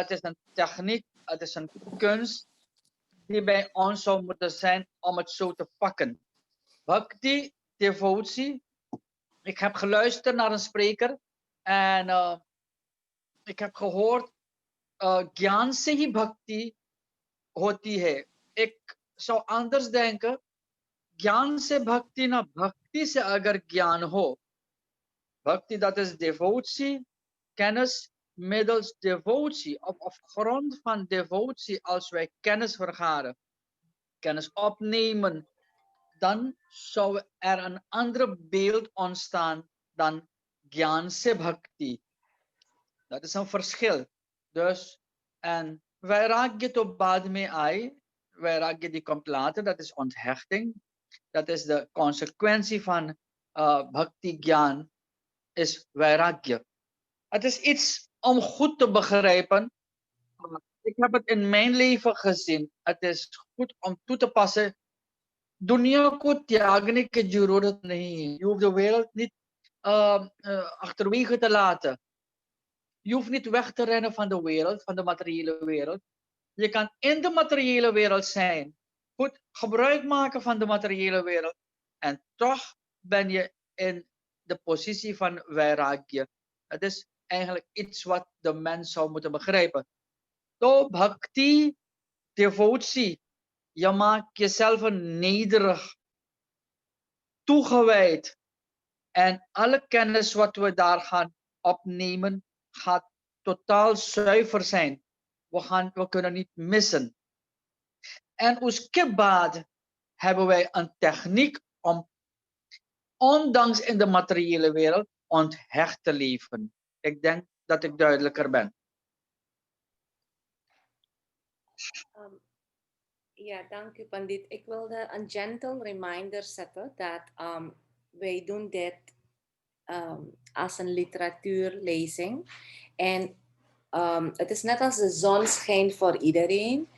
Het is een techniek, het is een kunst die bij ons zou moeten zijn om het zo te pakken. Bhakti, devotie. Ik heb geluisterd naar een spreker en ik heb gehoord, ज्ञान से ही भक्ति होती है. Ik zou anders denken, ज्ञान से भक्ति ना, भक्ति से अगर ज्ञान हो. Bhakti, dat is devotie, kennis middels devotie. Op grond van devotie, als wij kennis vergaren, kennis opnemen, dan zou er een ander beeld ontstaan dan Gyan se Bhakti. Dat is een verschil. Dus, en Vairagya tot baad mee ai, Vairagya die komt later, dat is onthechting. Dat is de consequentie van Bhakti Gyan, is Vairagya. Het is iets om goed te begrijpen. Ik heb het in mijn leven gezien. Het is goed om toe te passen. दुनिया को त्यागने की जरूरत नहीं है. Je hoeft de wereld niet achterwege te laten. Je hoeft niet weg te rennen van de wereld, van de materiële wereld. Je kan in de materiële wereld zijn. Goed gebruik maken van de materiële wereld. En toch ben je in de positie van vairagya. Het is eigenlijk iets wat de mens zou moeten begrijpen. To bhakti, devotie. Je maakt jezelf nederig, toegewijd. En alle kennis wat we daar gaan opnemen, gaat totaal zuiver zijn. We kunnen niet missen. En उसके बाद hebben wij een techniek om, ondanks in de materiële wereld, onthecht te leven. Ik denk dat ik duidelijker ben. Ja, dank u Pandit. Ik wilde een gentle reminder zetten dat wij doen dit als een literatuurlezing. En het is net als de zon schijnt voor iedereen.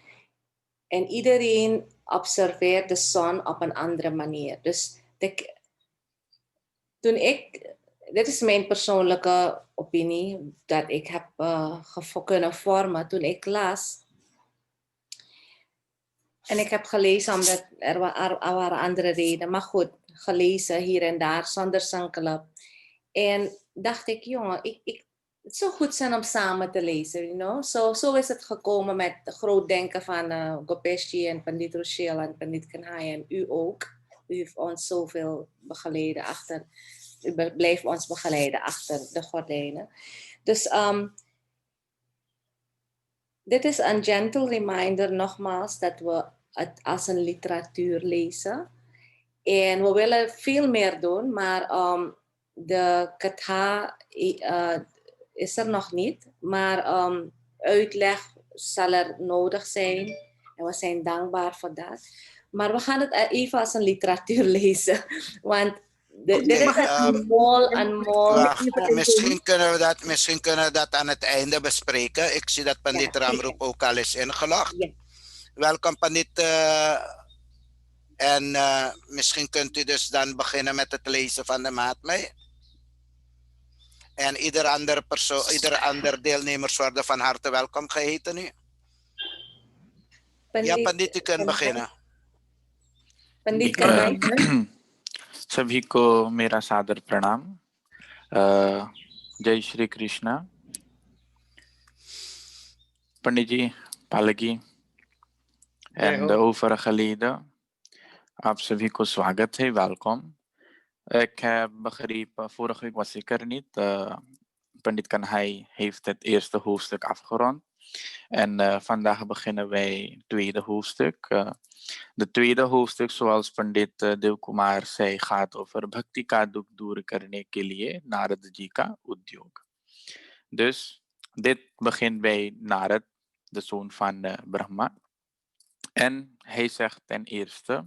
En iedereen observeert de zon op een andere manier. Dus dit is mijn persoonlijke opinie, dat ik heb kunnen vormen toen ik las. En ik heb gelezen omdat er waren andere redenen. Maar goed, gelezen hier en daar, zonder sankala. En dacht ik, jongen, het zou goed zijn om samen te lezen, you know. Zo is het gekomen met het groot denken van Gopeshji en Pandit Rushil en Pandit Kanhai en u ook. U heeft ons zoveel begeleiden achter, u blijft ons begeleiden achter de gordijnen. Dus dit is een gentle reminder nogmaals dat we het als een literatuur lezen. En we willen veel meer doen, maar de katha is er nog niet. Maar uitleg zal er nodig zijn. En we zijn dankbaar voor dat. Maar we gaan het even als een literatuur lezen. Want dit is een mol. Misschien kunnen we dat aan het einde bespreken. Ik zie dat Pandit Ramroep ook al is ingelogd. Ja. Welkom Pandit. En misschien kunt u dus dan beginnen met het lezen van de Mahatmya. En ieder ander deelnemers worden van harte welkom geheten nu. Ja, Pandit, u kunt beginnen. Pandit सभी को मेरा सादर प्रणाम. जय श्री कृष्णा. पंडित जी, पालकी en de overige leden, आप सभी को स्वागत है, welkom. Ik heb begrepen, vorige week was ik er niet. Pandit Kanhai heeft het eerste hoofdstuk afgerond. En vandaag beginnen wij het tweede hoofdstuk. De tweede hoofdstuk, zoals Pandit Devkumar zei, gaat over Bhakti ka dukh dur karne ke liye Narad ji ka udyog. Dus dit begint bij Narad, de zoon van Brahma. En hij zegt ten eerste: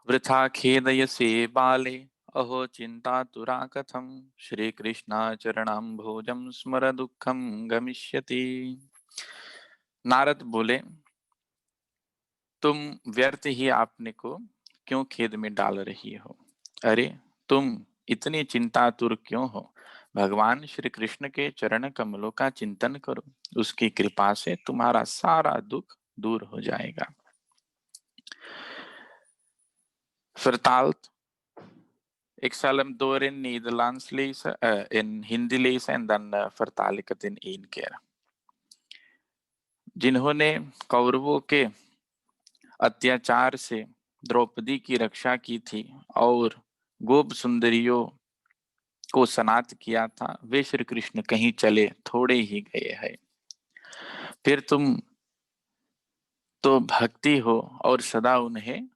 Vritha khedaya se bale aho chinta tura katham Shri Krishna charanam bhojam smara dukkham gamishyati. Narad बोले, तुम व्यर्थ ही आपने को क्यों खेद में डाल रही हो? अरे तुम इतनी चिंतातुर क्यों हो? भगवान श्री कृष्ण के चरण कमलों का चिंतन करो, उसकी कृपा से तुम्हारा सारा दुख दूर हो जाएगा। Vertaald, ik zal hem door in Nederlands lezen, in Hindi lezen en dan vertaal ik het in 1 keer. जिन्होंने कौरवों के अत्याचार से द्रौपदी की रक्षा की थी और गोप सुंदरियों को सनात किया था, वे श्री कृष्ण कहीं चले थोड़े ही गए हैं। फिर तुम तो भक्ति हो और सदा उन्हें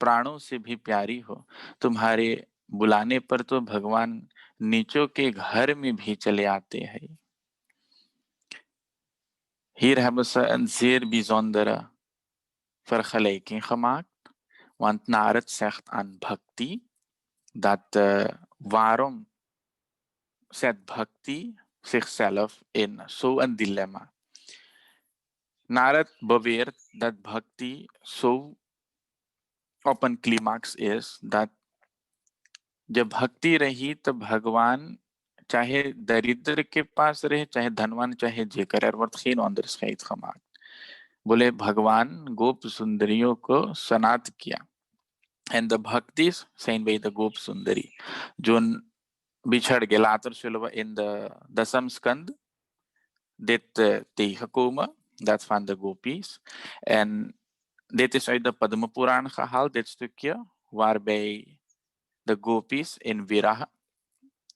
प्राणों से भी प्यारी हो। तुम्हारे बुलाने पर तो भगवान नीचों के घर में भी चले आते हैं। Hier hebben ze een zeer bijzondere vergelijking gemaakt, want Narad zegt aan Bhakti dat waarom zet Bhakti zichzelf in zo'n dilemma. Narad beweert dat Bhakti zo op een climax is dat जब भक्ति रही तो भगवान चाहे दरिद्र के पास रहे, चाहे धनवान, चाहे जेकर er wordt geen onderscheid gemaakt. बोले भगवान गोप सुंदरियों को सनात किया. En de bhaktis zijn bij de goop sundari. Toen bichard ge, later zullen we in de dasam skand dit tegenkomen, dat van de gopis. En dit is uit de Padma Purana gehaald, dit stukje, waarbij de gopis in Viraha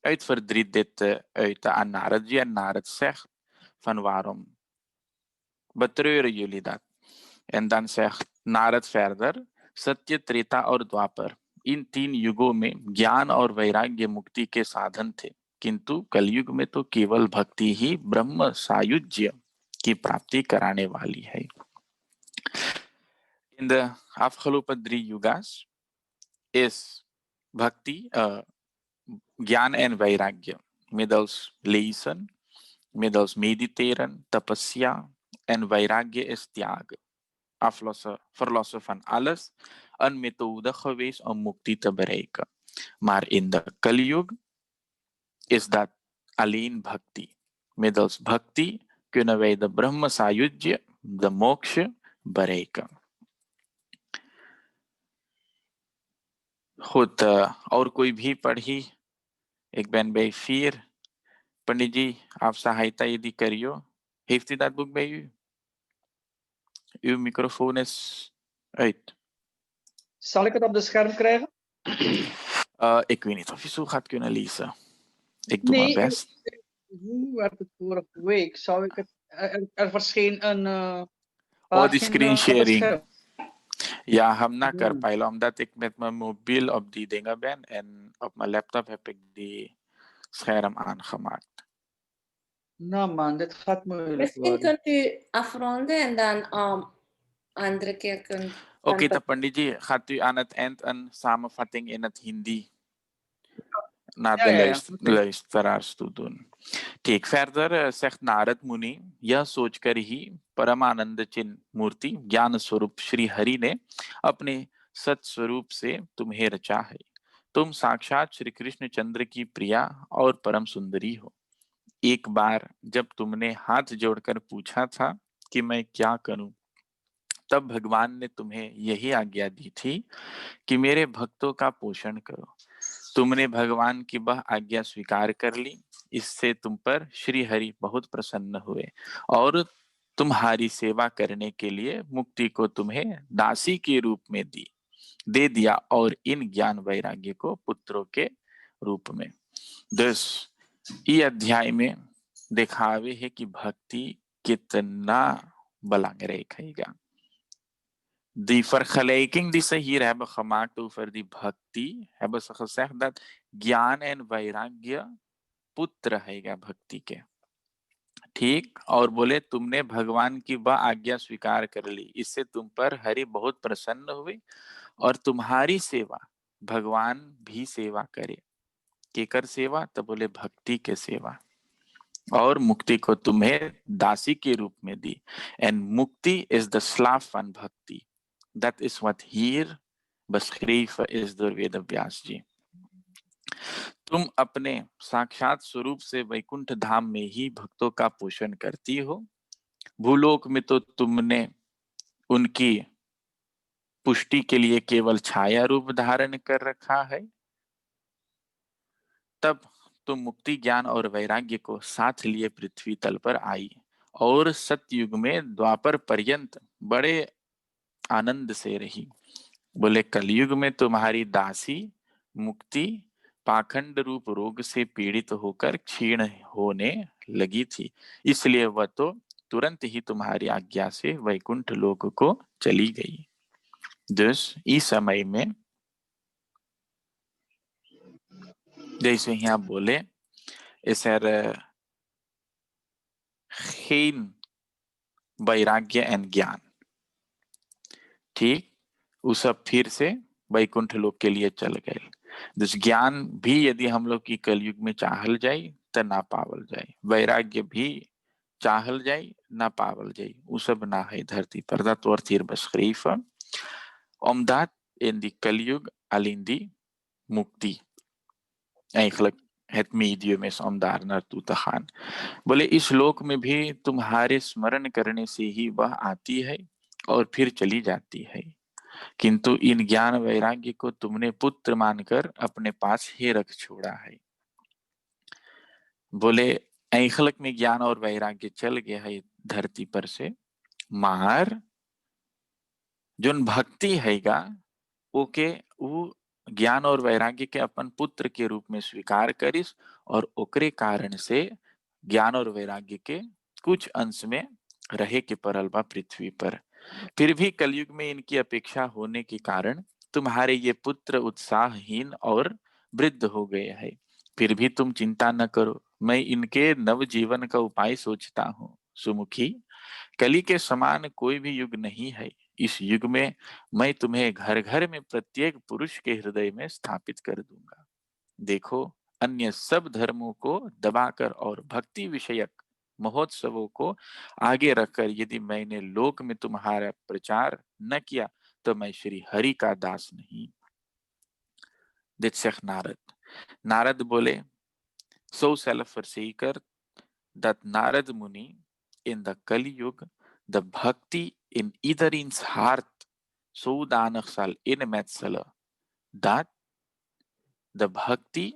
uit verdriet dit uiten aan Naradji. En Narad zegt van waarom betreuren jullie dat? En dan zegt Narad verder, सत्य त्रेता और द्वापर इन 3 युगों में ज्ञान और वैराग्य मुक्ति के साधन थे, किंतु कलयुग में तो केवल भक्ति ही ब्रह्म सायुज्य की प्राप्ति कराने वाली है. In de afgelopen 3 yugas is bhakti, ज्ञान en vairagya, middels lezen, middels mediteren, tapasya, en vairagya is tyaga, verlossen van alles, een methode geweest om mukti te bereiken. Maar in de Kalyug is dat alleen bhakti. Middels bhakti kunnen wij de Brahma Sayujya, de moksha, bereiken. Goed, और कोई भी पढ़ी? Ik ben bij 4. Pandit ji, आप सहायता यदि करियो. Heeft u dat boek bij u? Uw microfoon is uit. Zal ik het op de scherm krijgen? Ik weet niet of je zo gaat kunnen lezen. Ik doe mijn best. Hoe werd het vorige week? Zou ik het... Er verscheen een die screen sharing. Ja, हम ना कर Hmm. Pila omdat ik met mijn mobiel op die dingen ben en op mijn laptop heb ik die scherm aangemaakt. Nou man, dit gaat moeilijk Misschien worden. kunt u afronden en dan andere keer kunt... Oké, dan Pandit ji, gaat u aan het eind een samenvatting in het Hindi naar de luisteraars toe doen. ठीक, verder zegt Narad Muni, यह सोचकर ही परमानंद चिन्ह मूर्ति ज्ञान स्वरूप श्री हरि ने अपने सत स्वरूप से तुम्हें रचा है. तुम साक्षात श्री कृष्ण चंद्र की प्रिया और परम सुंदरी हो. एक बार जब तुमने हाथ जोड़कर पूछा था कि मैं क्या करूं, तब भगवान ने तुम्हें यही आज्ञा दी थी कि मेरे भक्तों का पोषण करो. तुमने भगवान की वह आज्ञा स्वीकार कर ली. इससे तुम पर श्री हरि बहुत प्रसन्न हुए और तुम्हारी सेवा करने के लिए मुक्ति को तुम्हें दासी के रूप में दे दिया और इन ज्ञान वैराग्य को पुत्रों के रूप में. dus ये अध्याय में दिखावे है कि भक्ति कितना belangrijk है. Die vergelijking die ze hier hebben gemaakt over die bhakti, hebben ze gezegd dat ज्ञान en vairagya पुत्र है भक्ति के. ठीक, और बोले तुमने भगवान की वह आज्ञा स्वीकार कर ली, इससे तुम पर हरि बहुत प्रसन्न हुए और तुम्हारी सेवा भगवान भी सेवा करे. केकर सेवा? तो बोले भक्ति के सेवा, और मुक्ति को तुम्हें दासी के रूप में दी. एंड मुक्ति is the slaaf van bhakti. Dat is wat hier beschreven is door Vedavyas ji. तुम अपने साक्षात स्वरूप से वैकुंठ धाम में ही भक्तों का पोषण करती हो। भूलोक में तो तुमने उनकी पुष्टि के लिए केवल छाया रूप धारण कर रखा है। तब तुम मुक्ति, ज्ञान और वैराग्य को साथ लिए पृथ्वी तल पर आई और सतयुग में द्वापर पर्यंत बड़े आनंद से रही। बोले कलयुग में तुम्हारी दासी मुक्ति पाखंड रूप रोग से पीड़ित होकर क्षीण होने लगी थी, इसलिए वह तो तुरंत ही तुम्हारी आज्ञा से वैकुंठ लोक को चली गई। Dus इस समय में जैसे यहाँ बोले is geen वैराग्य एंड ज्ञान, ठीक, वो सब फिर से वैकुंठ लोक के लिए चल गए। जिस ज्ञान भी यदि हम लोग की कलयुग में चाहल जाए तो ना पावल जाए, वैराग्य भी चाहल जाए ना पावल जाए, वो सब ना है धरती पर। Dat wordt hier beschreven omdat in die कलयुग alleen die मुक्ति eigenlijk het medium is om daar naartoe te gaan। बोले इस लोक में भी तुम्हारे स्मरण करने से ही वह आती है और फिर चली जाती है, किंतु इन ज्ञान वैराग्य को तुमने पुत्र मानकर अपने पास ही रख छोड़ा है। बोले eigenlijk में ज्ञान और वैराग्य चल गया है धरती पर से, मार जोन भक्ति हैगा ओके वो ज्ञान और वैराग्य के अपन पुत्र के रूप में स्वीकार करिस और ओकरे कारण से ज्ञान और वैराग्य के कुछ अंश में रहे के परल बा पृथ्वी पर। फिर भी कलयुग में इनकी अपेक्षा होने के कारण तुम्हारे ये पुत्र उत्साहहीन और वृद्ध हो गए हैं। फिर भी तुम चिंता न करो, मैं इनके नव जीवन का उपाय सोचता हूँ। सुमुखी, कली के समान कोई भी युग नहीं है। इस युग में मैं तुम्हें घर घर में प्रत्येक पुरुष के हृदय में स्थापित कर दूंगा। देखो, अन्य सब धर्मों को दबाकर और भक्ति विषयक महोत्सवों को आगे रखकर यदि मैंने लोक में तुम्हारा प्रचार न किया तो मैं श्री हरि का दास नहीं। Dit zegt Narad. Narad बोले, so zelfverzekerd dat Narad Muni in de Kali Yuga de bhakti in iedereen's hart zodanig zal inmetselen dat de bhakti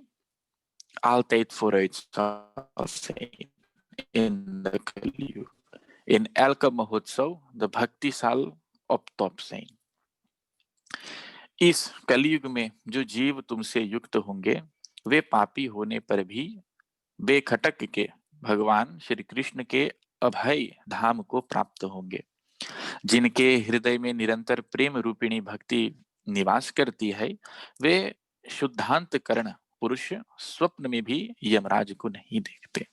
altijd vooruit zal zijn in de Kali Yuga. In elke mahotsav de bhakti zal op top zijn। इस कलयुग में जो जीव तुमसे युक्त होंगे वे पापी होने पर भी बेखटक के भगवान श्री कृष्ण के अभय धाम को प्राप्त होंगे। जिनके हृदय में निरंतर प्रेम रूपिणी भक्ति निवास करती है वे शुद्धांत कर्ण पुरुष स्वप्न में भी यमराज को नहीं देखते।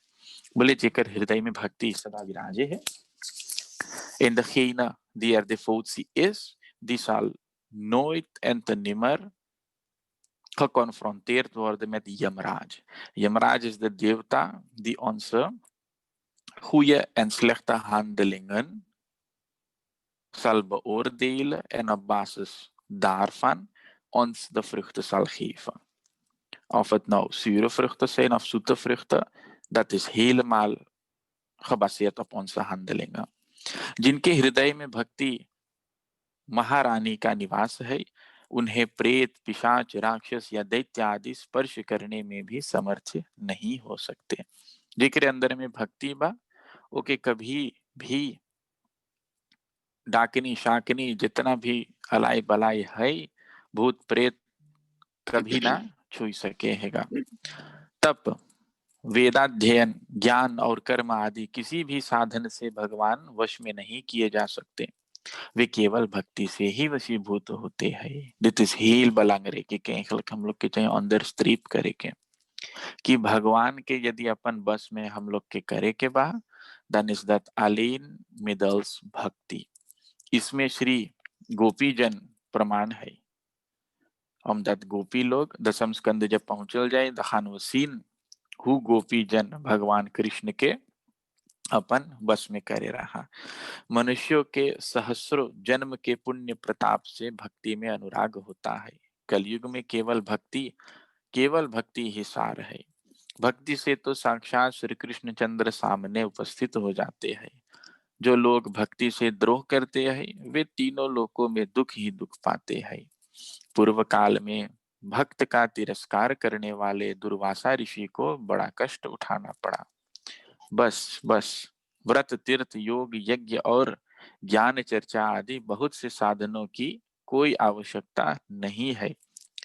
बोले जेकर हृदय में भक्ति सदा विराजे है, en degene die er devotie is, die zal nooit en te nimmer geconfronteerd worden met Yamraj. Yamraj is de devta die onze goede en slechte handelingen zal beoordelen en op basis daarvan ons de vruchten zal geven. Of het nou zure vruchten zijn of zoete vruchten, dat is helemaal gebaseerd op onze handelingen। जिनके हृदय में भक्ति महारानी का निवास है, उन्हें प्रेत, पिशाच, राक्षस या दैत्य आदि स्पर्श करने में भी समर्थ नहीं हो सकते। जेकरे अंदर में भक्ति बा ओके कभी भी डाकनी शाकनी जितना भी अलाई बलाई है, भूत प्रेत कभी ना छू सके हैगा। तब वेदाध्ययन, ज्ञान और कर्म आदि किसी भी साधन से भगवान वश में नहीं किए जा सकते, वे केवल भक्ति से ही वशीभूत होते हैं। दिट इज heel belangrijk कि हम लोग के चाहे अंदर स्त्रीप करे के कि भगवान के यदि अपन बस में हम लोग के करे के बा, then is that alleen middels भक्ति। इसमें श्री गोपी जन प्रमाण है। omdat गोपी लोग दशम स्कंद जब पहुंचल जाए दखान वसीन हु गोपी जन भगवान कृष्ण के अपन बस में करे रहा। मनुष्यों के सहस्रों जन्म के पुण्य प्रताप से भक्ति में अनुराग होता है। कलयुग में केवल भक्ति केवल भक्ति ही सार है। भक्ति से तो साक्षात श्री कृष्ण चंद्र सामने उपस्थित हो जाते हैं। जो लोग भक्ति से द्रोह करते हैं वे तीनों लोकों में दुख ही दुख पाते हैं। पूर्व काल में भक्त का तिरस्कार करने वाले दुर्वासा ऋषि को बड़ा कष्ट उठाना पड़ा। बस बस व्रत, तीर्थ, योग, यज्ञ और ज्ञान चर्चा आदि बहुत से साधनों की कोई आवश्यकता नहीं है।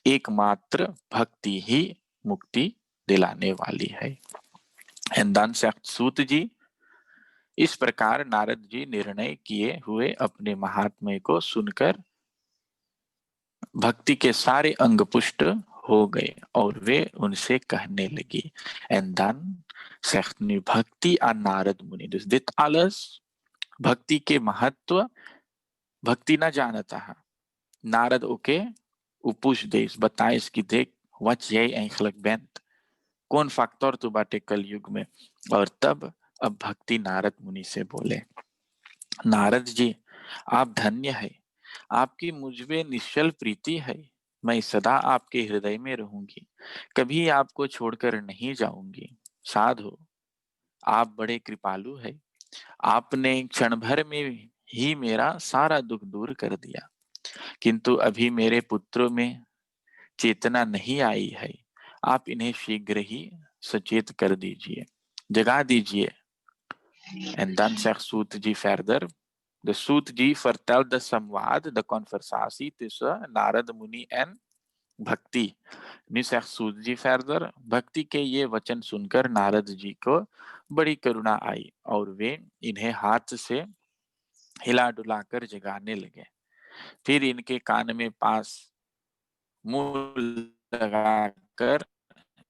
एकमात्र भक्ति ही मुक्ति दिलाने वाली है। हिंदान सूत जी, इस प्रकार नारद जी निर्णय किए हुए अपने महात्म्य को सुनकर भक्ति के सारे अंग पुष्ट हो गए और वे उनसे कहने लगी। En dan zegt nu Bhakti aan Narad Muni. Dus dit alles, भक्ति के महत्व भक्ति न जानता है। Narad oké, upush deze, बताइस कि देख wat jij eigenlijk bent, कौन फैक्टर तो बाटे कलयुग में। और तब अब भक्ति नारद मुनि से बोले, नारद जी आप धन्य है, आपकी मुझ में निश्चल प्रीति है। मैं सदा आपके हृदय में रहूंगी, कभी आपको छोड़कर नहीं जाऊंगी। साधु, आप बड़े कृपालु है, आपने क्षण भर में ही मेरा सारा दुख दूर कर दिया। किंतु अभी मेरे पुत्रों में चेतना नहीं आई है, आप इन्हें शीघ्र ही सचेत कर दीजिए, जगा दीजिए। En dan zegt Soetji verder. De Soetji vertelt de samwad, de conversatie tussen Narad Muni en भक्ति। nu zegt Soetji verder, भक्ति के ये वचन सुनकर नारद जी को बड़ी करुणा आई और वे इन्हें हाथ से हिला डुलाकर जगाने लगे। फिर इनके कान में पास मुंह लगाकर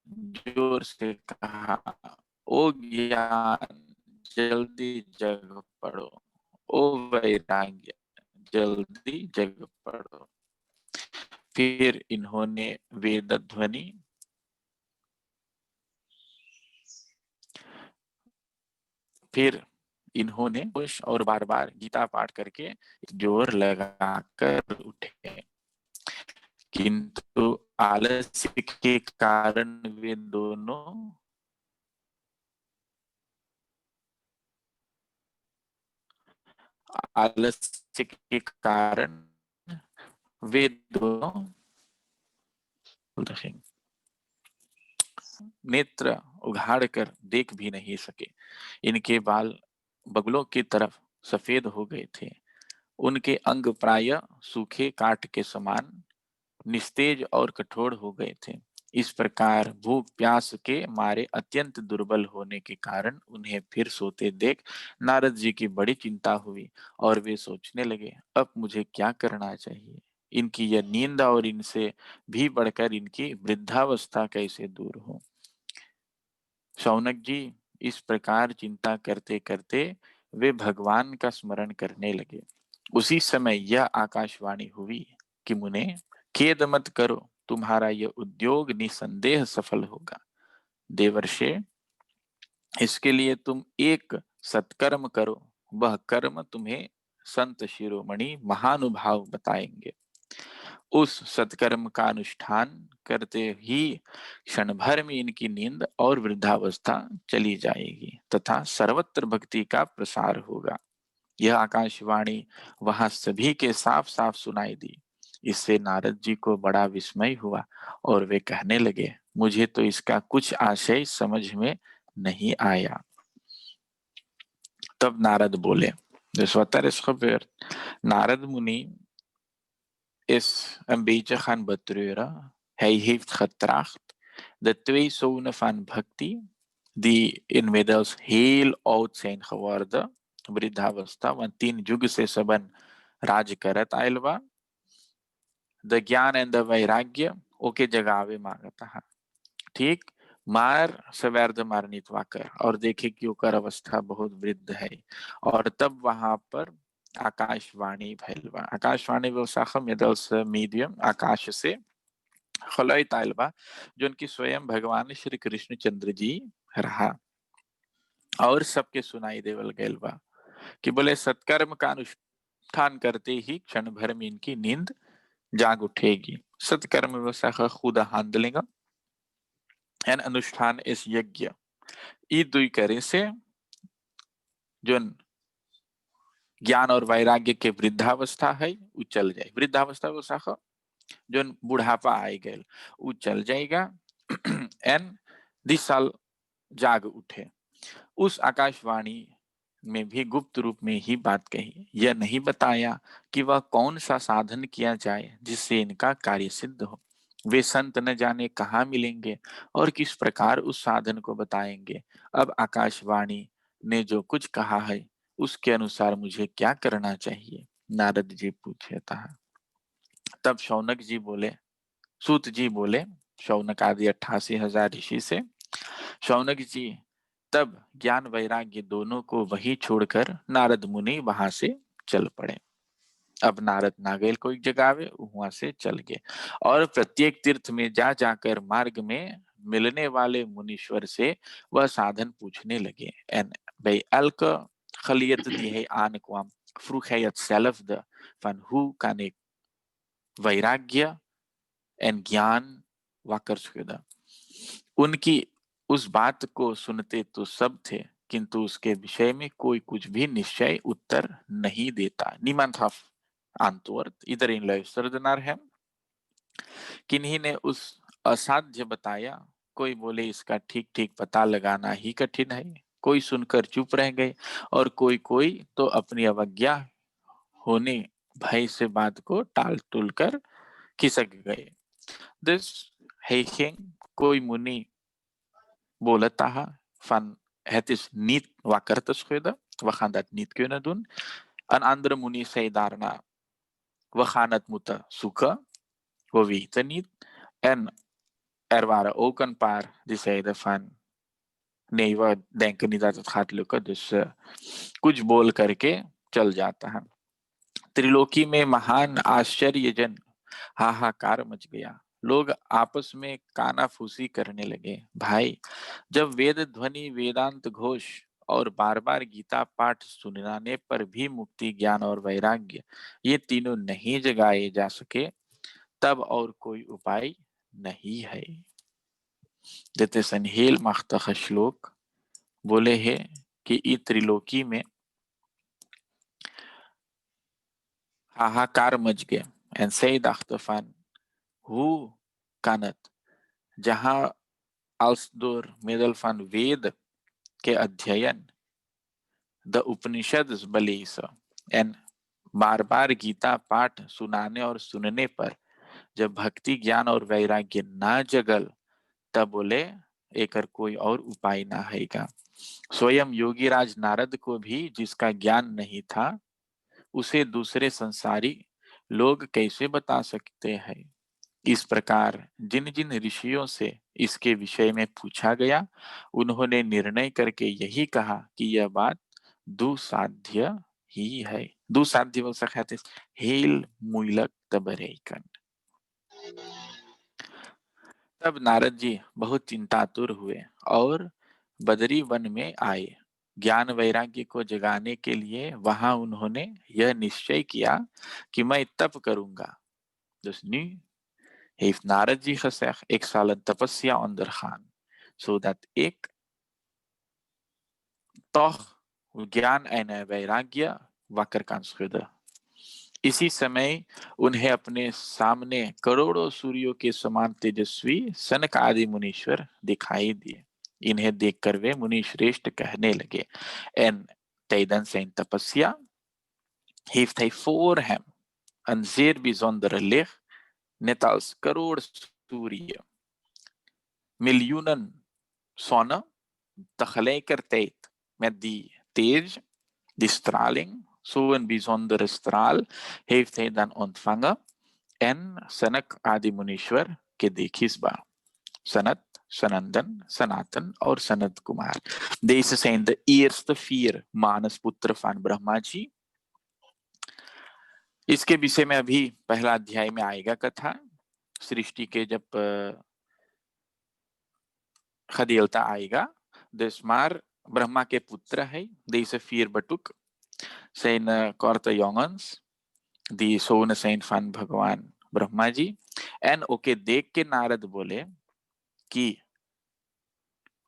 जोर से कहा, ओ ज्ञान जल्दी जग पड़ो, ओ वैराग्य जल्दी जग पड़ो। फिर इन्होंने वेद ध्वनि और बार बार गीता पाठ करके जोर लगाकर उठे, किंतु आलस्य के कारण वे दोनों आलस्य के कारण वे दोनों नेत्र उघाड़ कर देख भी नहीं सके। इनके बाल बगलों की तरफ सफेद हो गए थे, उनके अंग प्राय सूखे काठ के समान निस्तेज और कठोर हो गए थे। इस प्रकार भूख प्यास के मारे अत्यंत दुर्बल होने के कारण उन्हें फिर सोते देख नारद जी की बड़ी चिंता हुई और वे सोचने लगे, अब मुझे क्या करना चाहिए। इनकी यह नींद और इनसे भी बढ़कर इनकी वृद्धावस्था कैसे दूर हो। शौनक जी इस प्रकार चिंता करते करते वे भगवान का स्मरण करने लगे। उसी समय यह आकाशवाणी हुई कि मुने खेद मत करो, तुम्हारा यह उद्योग निसंदेह सफल होगा। देवर्षे, इसके लिए तुम एक सत्कर्म करो, वह कर्म तुम्हें संत शिरोमणि महानुभाव बताएंगे। उस सत्कर्म का अनुष्ठान करते ही क्षण भर में इनकी नींद और वृद्धावस्था चली जाएगी तथा सर्वत्र भक्ति का प्रसार होगा। यह आकाशवाणी वहां सभी के साफ साफ सुनाई दी। इससे नारद जी को बड़ा विस्मय हुआ और वे कहने लगे, मुझे तो इसका कुछ आशय समझ में नहीं आया। तब नारद बोले, नारद मुनि is een beetje gaan betreuren. Hij heeft getracht de twee zonen van Bhakti, die inmiddels heel oud zijn geworden, Vridhavastha, want 10 युग से सबन राज करत आयल बा, द ज्ञान एंड द वैराग्य ओके जगावे मांगता है। ठीक, मार सवैर्ध मारनित वाकर, और देखे कि ओकर अवस्था बहुत वृद्ध है। और तब वहां पर आकाशवाणी भैलवा, आकाशवाणी व्यवसाखम यदल्स मीडियम, आकाश से खलय ताइलबा, जो उनकी स्वयं भगवान श्री कृष्ण चंद्र जी रहा और सबके सुनाई देवल गैल बा कि बोले सत्कर्म का अनुष्ठान करते ही क्षण भर में इनकी नींद जाग उठेगी। सत्कर्म व्यवसाख खुद handlingen एन अनुष्ठान इस यज्ञ ई दुई करे से जो ज्ञान और वैराग्य के वृद्धावस्था है वो चल जाए। वृद्धावस्था वो साख जो बुढ़ापा आए गए वो चल जाएगा। एन 10 साल जाग उठे। उस आकाशवाणी में भी गुप्त रूप में ही बात कही। यह नहीं बताया कि वह कौन सा साधन किया जाए जिससे इनका कार्य सिद्ध हो। वे संत न जाने कहाँ मिलेंगे और किस प्रकार उस साधन को बताएंगे। अब आकाशवाणी ने जो कुछ कहा है उसके अनुसार मुझे क्या करना चाहिए? नारद जी पूछे था। तब शौनक जी बोले, सूत जी बोले, शौनक आदि 88,000 ऋषि से, शौनक जी तब ज्ञान वैराग्य दोनों को वही छोड़कर नारद मुनि वहां से चल पड़े। अब नारद नागेल को एक जगावे, वहां से चल गए और प्रत्येक तीर्थ में जा जाकर मार्ग में मिलने वाले मुनीश्वर से वह साधन पूछने लगे। En bij elke geleerde die hij aankwam, vroeg hij hetzelfde van hoe kan ik वैराग्य en ज्ञान wakker schudden। उनकी उस बात को सुनते तो सब थे, किंतु उसके विषय में कोई कुछ भी निश्चय उत्तर नहीं देता। Niemand gaf antwoord, iedereen luisterde naar hem। किन्हीं ने उस असाध्य बताया, कोई बोले इसका ठीक ठीक पता लगाना ही कठिन है, कोई सुनकर चुप रह गए और कोई तो अपनी अवज्ञा होने भय से बात को टाल टूल कर खिसक गए। Dus hij ging, कोई मुनि बोलता van het is niet wakker te schudden, we gaan dat niet kunnen doen. Een andere munie zei daarna, we gaan het moeten zoeken, we weten niet. En er waren ook een paar die zeiden van nee, we denken niet dat het gaat lukken, dus कुछ बोल करके चल जाता है। त्रिलोकी में महान आश्चर्यजन हाहाकार much गया। लोग आपस में कानाफूसी करने लगे। भाई, जब वेद ध्वनि, वेदांत घोष और बार बार गीता पाठ सुनाने पर भी मुक्ति, ज्ञान और वैराग्य ये तीनों नहीं जगाए जा सके, तब और कोई उपाय नहीं है। Dit is een heel machtige श्लोक। बोले है कि इस त्रिलोकी में हाहाकार मच गया। En zij dachten van, hoe kan het, जहां als door middel van वेद के अध्ययन, द उपनिषद बलेसा, एन बार बार गीता पाठ सुनाने और सुनने पर जब भक्ति, ज्ञान और वैराग्य ना जगल, तब बोले एकर कोई और उपाय ना हैगा। स्वयं योगीराज नारद को भी जिसका ज्ञान नहीं था, उसे दूसरे संसारी लोग कैसे बता सकते हैं। इस प्रकार जिन जिन ऋषियों से इसके विषय में पूछा गया, उन्होंने निर्णय करके यही कहा कि यह बात दुसाध्य ही है। दुसाध्य wil zeggen het is heel moeilijk te bereiken। तब नारद जी बहुत चिंतातुर हुए और बदरी वन में आए। ज्ञान वैराग्य को जगाने के लिए वहां उन्होंने यह निश्चय किया कि मैं तप करूंगा। Dus nu heeft Naradji gezegd, ik zal een tapasya ondergaan, zodat ik toch ज्ञान en वैराग्य wakker kan schudden। इसी समय उन्हें अपने सामने करोड़ों सूर्यों के समान तेजस्वी सनक आदि मुनीश्वर दिखाई दिए। इन्हें देखकर वे मुनि श्रेष्ठ कहने लगे, en tijdens zijn tapasya heeft hij voor hem een zeer bijzondere licht, net als crore सूर्य, miljoenen zonnen tegelijkertijd met die teej, die straling, zo'n bijzondere straal heeft hij dan ontvangen en Sanak Adi Munishwar के देखिस बा, Sanat, Sanandan, Sanatan और Sanat Kumar। Deze zijn de eerste 4 मानसपुत्र van Brahma ji. इसके विषय में अभी पहला अध्याय में आएगा कथा। सृष्टि के जब gedeelte आएगा। Dus maar Brahma के पुत्र है, deze 4 betuk zijn korte jongens die zonen zijn van भगवान ब्रह्मा जी। En oké देख के नारद बोले कि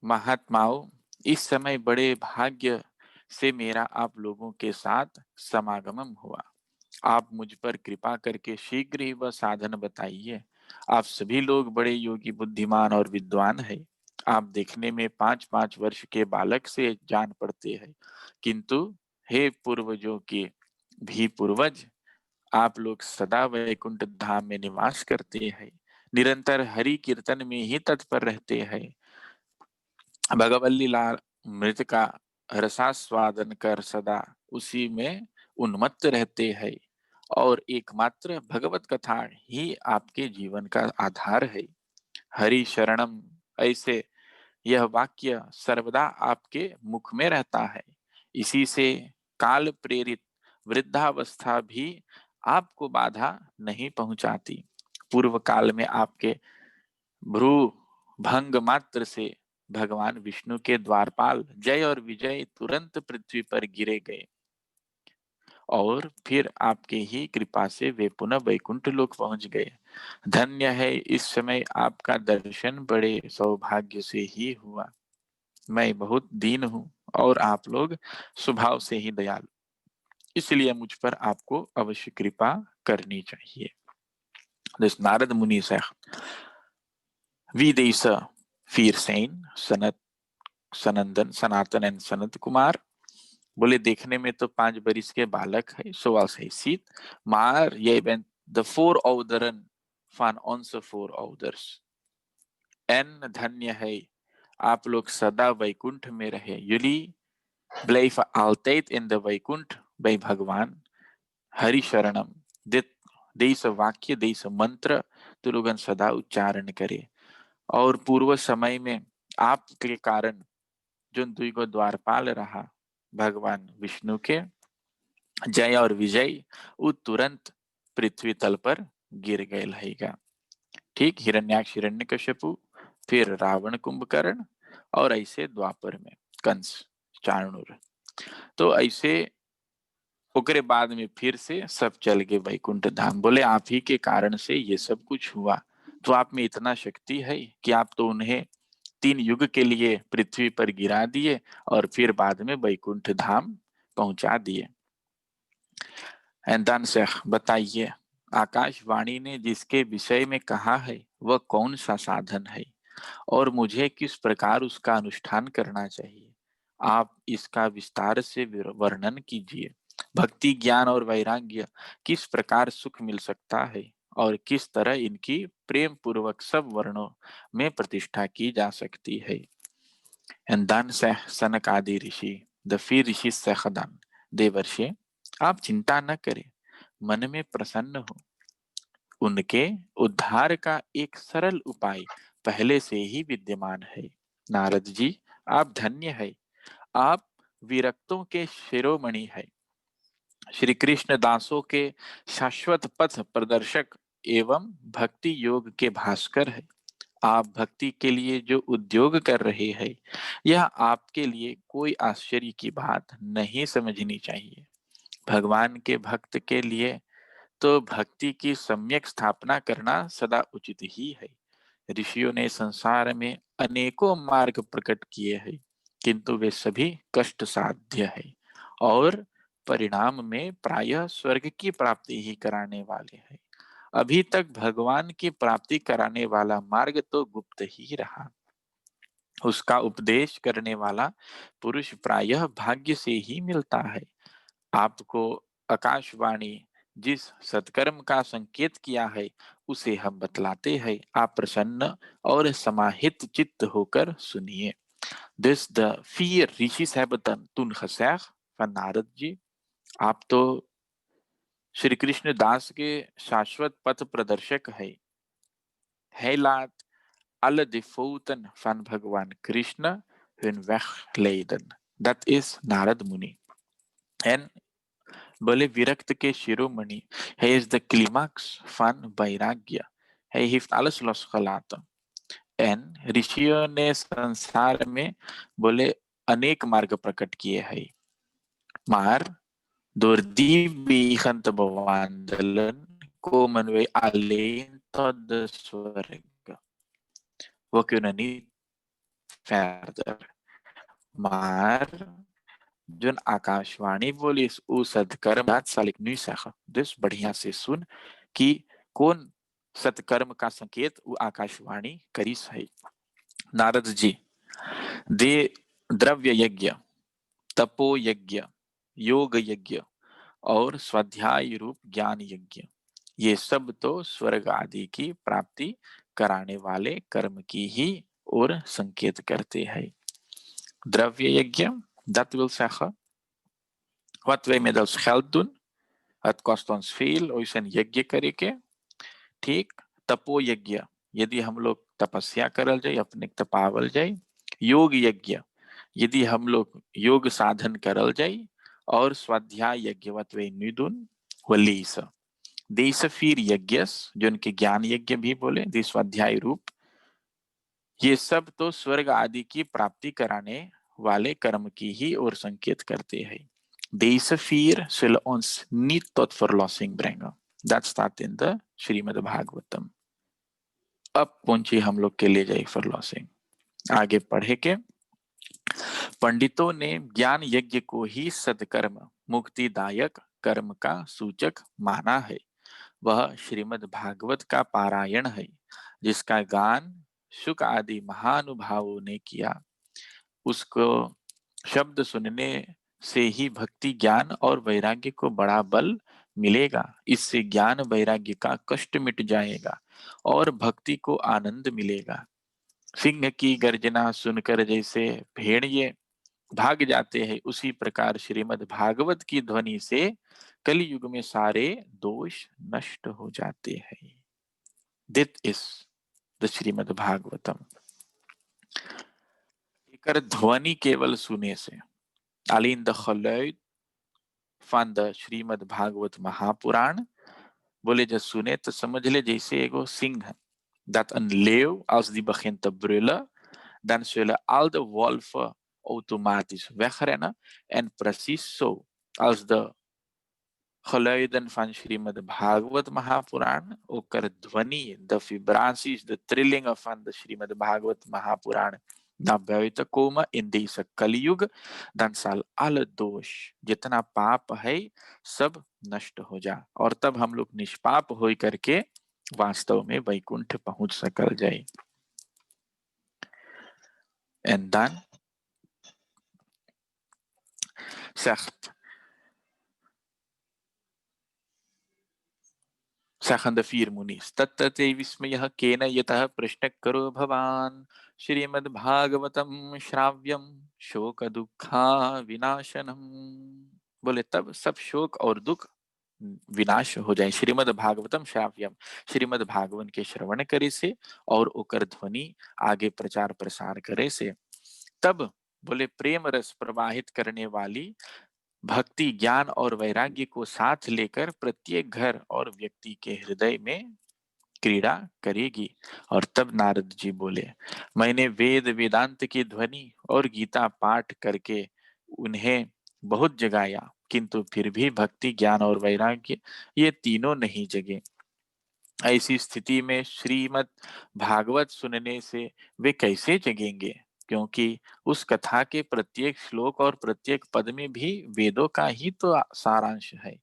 महात्माओं, इस समय बड़े भाग्य से मेरा आप लोगों के साथ समागम हुआ। आप मुझ पर कृपा करके शीघ्र ही वह साधन बताइए। आप सभी लोग बड़े योगी, बुद्धिमान और विद्वान हैं। आप देखने में 5-5 वर्ष के बालक से जान पड़ते हैं, किंतु हे पूर्वजों के भी पूर्वज, आप लोग सदा वैकुंठ धाम में निवास करते हैं, निरंतर हरि कीर्तन में ही तत्पर रहते हैं। भगवल्ली लाल मृत का रसास्वादन कर सदा उसी में उन्मत्त रहते हैं और एकमात्र भगवत कथा ही आपके जीवन का आधार है। हरि शरणम, ऐसे यह वाक्य सर्वदा आपके मुख में रहता है। इसी से काल प्रेरित वृद्धावस्था भी आपको बाधा नहीं पहुंचाती। पूर्व काल में आपके भ्रू भंग मात्र से भगवान विष्णु के द्वारपाल जय और विजय तुरंत पृथ्वी पर गिरे गए और फिर आपके ही कृपा से वे पुनः वैकुंठ लोक पहुंच गए। धन्य है इस समय आपका दर्शन बड़े सौभाग्य से ही हुआ। मैं बहुत दीन हूँ और आप लोग स्वभाव से ही दयालु, इसलिए मुझ पर आपको अवश्य कृपा करनी चाहिए। Dus Narad Muni zegt, wie deze 4 zijn, Sanandan, Sanatan en Sanat Kumar, बोले देखने में तो 5 बरिस के बालक है, zoals hij ziet, maar jij bent de voorouderen van onze voorouders. En धन्य है, आप लोग सदा वैकुंठ में रहे। Jullie blijven altijd in de Vaikuntha bij भगवान हरि शरणम। deze वाक्य, deze मंत्र तो लोगन सदा उच्चारण करे। और पूर्व समय में आपके कारण जो द्विगो द्वारपाल रहा भगवान विष्णु के जय और विजय वो तुरंत पृथ्वी तल पर गिर गए रहेगा। ठीक, हिरण्याक्ष हिरण्यकश्यपु, फिर रावण कुंभकर्ण और ऐसे द्वापर में कंस चाणूर। तो ऐसे ओकरे बाद में फिर से सब चल गए वैकुंठ धाम। बोले आप ही के कारण से ये सब कुछ हुआ। तो आप में इतना शक्ति है कि आप तो उन्हें 3 युग के लिए पृथ्वी पर गिरा दिए और फिर बाद में वैकुंठ धाम पहुंचा दिए। एंदान से बताइए, आकाशवाणी ने जिसके विषय में कहा है वह कौन सा साधन है और मुझे किस प्रकार उसका अनुष्ठान करना चाहिए? आप इसका विस्तार से वर्णन कीजिए। भक्ति, ज्ञान और वैराग्य किस प्रकार सुख मिल सकता है और किस तरह इनकी प्रेम पूर्वक सब वर्णों में प्रतिष्ठा की जा सकती है। En dan zegt सनकादि ऋषि, द 4 ऋषि सखदान, देवर्षि आप चिंता न करें, मन में प्रसन्न हो। उनके उद्धार का एक सरल उपाय पहले से ही विद्यमान है। नारद जी, आप धन्य है, आप विरक्तों के शिरोमणि है, श्री कृष्ण दासों के शाश्वत पथ प्रदर्शक एवं भक्ति योग के भास्कर है। आप भक्ति के लिए जो उद्योग कर रहे हैं, यह आपके लिए कोई आश्चर्य की बात नहीं समझनी चाहिए। भगवान के भक्त के लिए तो भक्ति की सम्यक स्थापना करना सदा उचित ही है। ऋषियों ने संसार में अनेकों मार्ग प्रकट किए हैं, किंतु वे सभी कष्ट साध्य है और परिणाम में प्रायः स्वर्ग की प्राप्ति ही कराने वाले हैं। अभी तक भगवान की प्राप्ति कराने वाला मार्ग तो गुप्त ही रहा। उसका उपदेश करने वाला पुरुष प्रायः भाग्य से ही मिलता है। आपको आकाशवाणी जिस सत्कर्म का संकेत किया है उसे हम बतलाते हैं। आप प्रसन्न और समाहित चित्त होकर सुनिए। Dus de 4 ऋषि hebben toen gezegd van Narad ji, आप तो श्री कृष्ण दास के शाश्वत पथ प्रदर्शक है। Hij laat alle devoten van भगवान Krishna hun weg leiden. Dat is Narad Muni. En बोले विरक्त के शिरोमणि, hij is de climax van vairagya. Hij heeft alles losgelaten. En ऋषियों ने संसार में बोले अनेक मार्ग प्रकट किए हैं, maar door die wegen te bewandelen komen wij alleen tot de zwerg. We kunnen niet verder. Maar zone Akashvani बोली उ सत्कर्म, dat zal ik nu zeggen. Dus बढ़िया से सुन कि कौन सत्कर्म का संकेत उ आकाशवाणी करीस है। नारद जी, दे द्रव्य यज्ञ, तपो यज्ञ, योग यज्ञ और स्वाध्याय रूप ज्ञान यज्ञ, ये सब तो स्वर्ग आदि की प्राप्ति कराने वाले कर्म की ही ओर संकेत करते हैं। Drafje yajna, dat wil zeggen, wat wij met ons geld doen, het kost ons veel, उसे यज्ञ करके, ठीक। तपो यज्ञ, यदि हम लोग तपस्या करल जाए, अपने तपावल जाए। योग यज्ञ, यदि हम लोग योग साधन करल जाए। और स्वाध्याय यज्ञ वत वे निदुन वलीस देश फिर यज्ञस, जो उनके ज्ञान यज्ञ भी बोले, दे स्वाध्याय रूप, ये सब तो स्वर्ग आदि की प्राप्ति कराने वाले कर्म की ही ओर संकेत करते हैं। Deze vier zullen ons niet tot verlossing brengen. Dat staat in de Srimad Bhagavatam. अब पहुंचे हम लोग के लिए जाए verlossing। आगे पढ़े के पंडितों ने ज्ञान यज्ञ को ही सदकर्म मुक्तिदायक कर्म का सूचक माना है। वह श्रीमद् भागवत का पारायण है, जिसका गान शुक आदि महानुभावों ने किया। उसको शब्द सुनने से ही भक्ति ज्ञान और वैराग्य को बड़ा बल मिलेगा। इससे ज्ञान वैराग्य का कष्ट मिट जाएगा और भक्ति को आनंद मिलेगा। सिंह की गर्जना सुनकर जैसे भेड़िए भाग जाते हैं, उसी प्रकार श्रीमद् भागवत की ध्वनि से कलयुग में सारे दोष नष्ट हो जाते हैं। Dit is द श्रीमद् भागवतम। एकर ध्वनि केवल सुने से, alleen de geluid van de Shrimad Bhagavat Mahapuran, बोले जो सुने तो समझ ले जैसे एगो सिंह है, dat een leeuw als die begint te brullen, dan zullen al de wolven automatisch wegrennen. En precies zo als de geluiden van Srimad Bhagavad Mahapuran, ook er ध्वनि, de vibraties, de trillingen van de Srimad Bhagavad Mahapuran naar buiten komen in deze Kaliyug, dan zal alle दोष, जितना पाप है, सब नष्ट हो जा, और तब हम लोग निष्पाप हो करके वास्तव में वैकुंठ पहुंच सकल जाए। En dan zeggen de vier मुनीस, तत्तते विस्मयः केन यतः प्रश्न करो भवान, श्रीमद् भागवतम श्राव्यम शोक दुखा विनाशनम। बोले तब सब शोक और दुख विनाश हो जाए। श्रीमद् भागवतम श्राव्यम, श्रीमद् भागवत के श्रवण करे से और ओकर ध्वनि आगे प्रचार प्रसार करे से। तब बोले प्रेम रस प्रवाहित करने वाली भक्ति ज्ञान और वैराग्य को साथ लेकर प्रत्येक घर और व्यक्ति के हृदय में क्रीड़ा करेगी। और तब नारद जी बोले, मैंने वेद वेदांत की ध्वनि और गीता पाठ करके उन्हें बहुत जगाया, किंतु फिर भी भक्ति ज्ञान और वैराग्य ये तीनों नहीं जगे। ऐसी स्थिति में श्रीमद् भागवत सुनने से वे कैसे जगेंगे, क्योंकि उस कथा के प्रत्येक श्लोक और प्रत्येक पद में भी वेदों का ही तो सारांश है।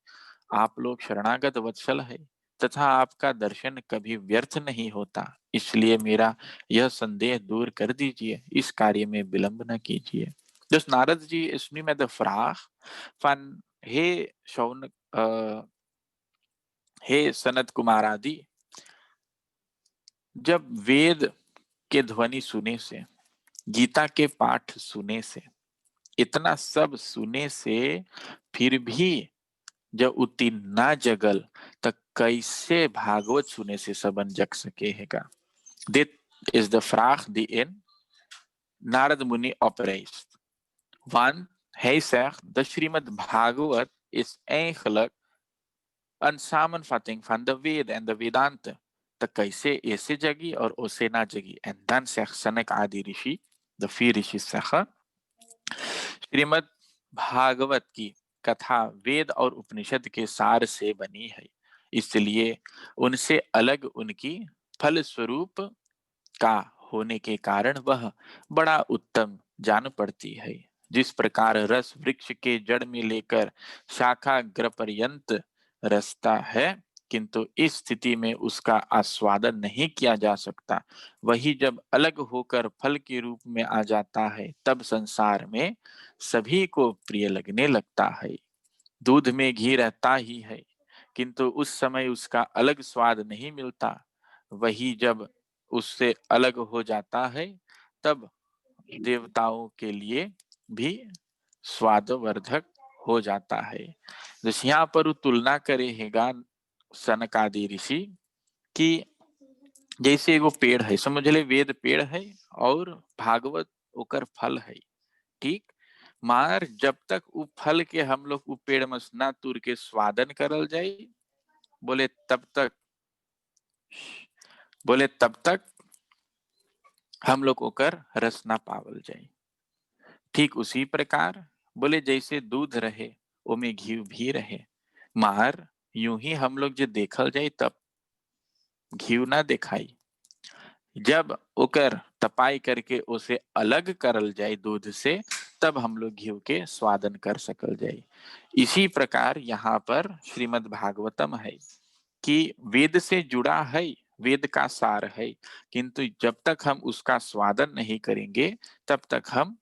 आप लोग शरणागत वत्सल है तथा आपका दर्शन कभी व्यर्थ नहीं होता, इसलिए मेरा यह संदेह दूर कर दीजिए, इस कार्य में विलंब न कीजिए। Dus Narad ji is nu met de vraag van, हे सनत कुमार आदि, जब वेद के ध्वनि सुने से, गीता के पाठ सुने से, इतना सब सुने से फिर भी जब उतनी ना जगल तो कैसे भागवत सुने से सबन जग सके हैगा। Dit is de vraag die in Narad Muni oprijst. Want hij zegt, de Srimad Bhagavad is eigenlijk een samenvatting van de Veden en de Vedanta. तो कैसे ऐसे जगी और उसे ना जगी। एंड देन सनक आदि ऋषि, द फिर ऋषि श्रीमद् भागवत की कथा वेद और उपनिषद के सार से बनी है, इसलिए उनसे अलग उनकी फल स्वरूप का होने के कारण वह बड़ा उत्तम जान पड़ती है। जिस प्रकार रस वृक्ष के जड़ में लेकर शाखा ग्र पर्यंत रसता है, किंतु इस स्थिति में उसका आस्वादन नहीं किया जा सकता, वही जब अलग होकर फल के रूप में आ जाता है, तब संसार में सभी को प्रिय लगने लगता है। दूध में घी रहता ही है, किंतु उस समय उसका अलग स्वाद नहीं मिलता, वही जब उससे अलग हो जाता है, तब देवताओं के लिए भी स्वादवर्धक हो जाता है। जैसे यहाँ पर तुलना करेगा सनक आदि ऋषि कि जैसे एगो पेड़ है, समझ ले वेद पेड़ है और भागवत ओकर फल है, ठीक। मार जब तक उ फल के हम लोग उ पेड़ में ना तुर के स्वादन करल जाए, बोले तब तक हम लोग ओकर रस ना पावल जाए। ठीक उसी प्रकार बोले जैसे दूध रहे ओमे घी भी रहे, मार यूं ही हम लोग जो देखल जाए तब घी ना दिखाई, जब ओकर तपाई करके उसे अलग करल जाए दूध से, तब हम लोग घी के स्वादन कर सकल जाए। इसी प्रकार यहाँ पर श्रीमद् भागवतम है कि वेद से जुड़ा है, वेद का सार है, किंतु जब तक हम उसका स्वादन नहीं करेंगे तब तक हम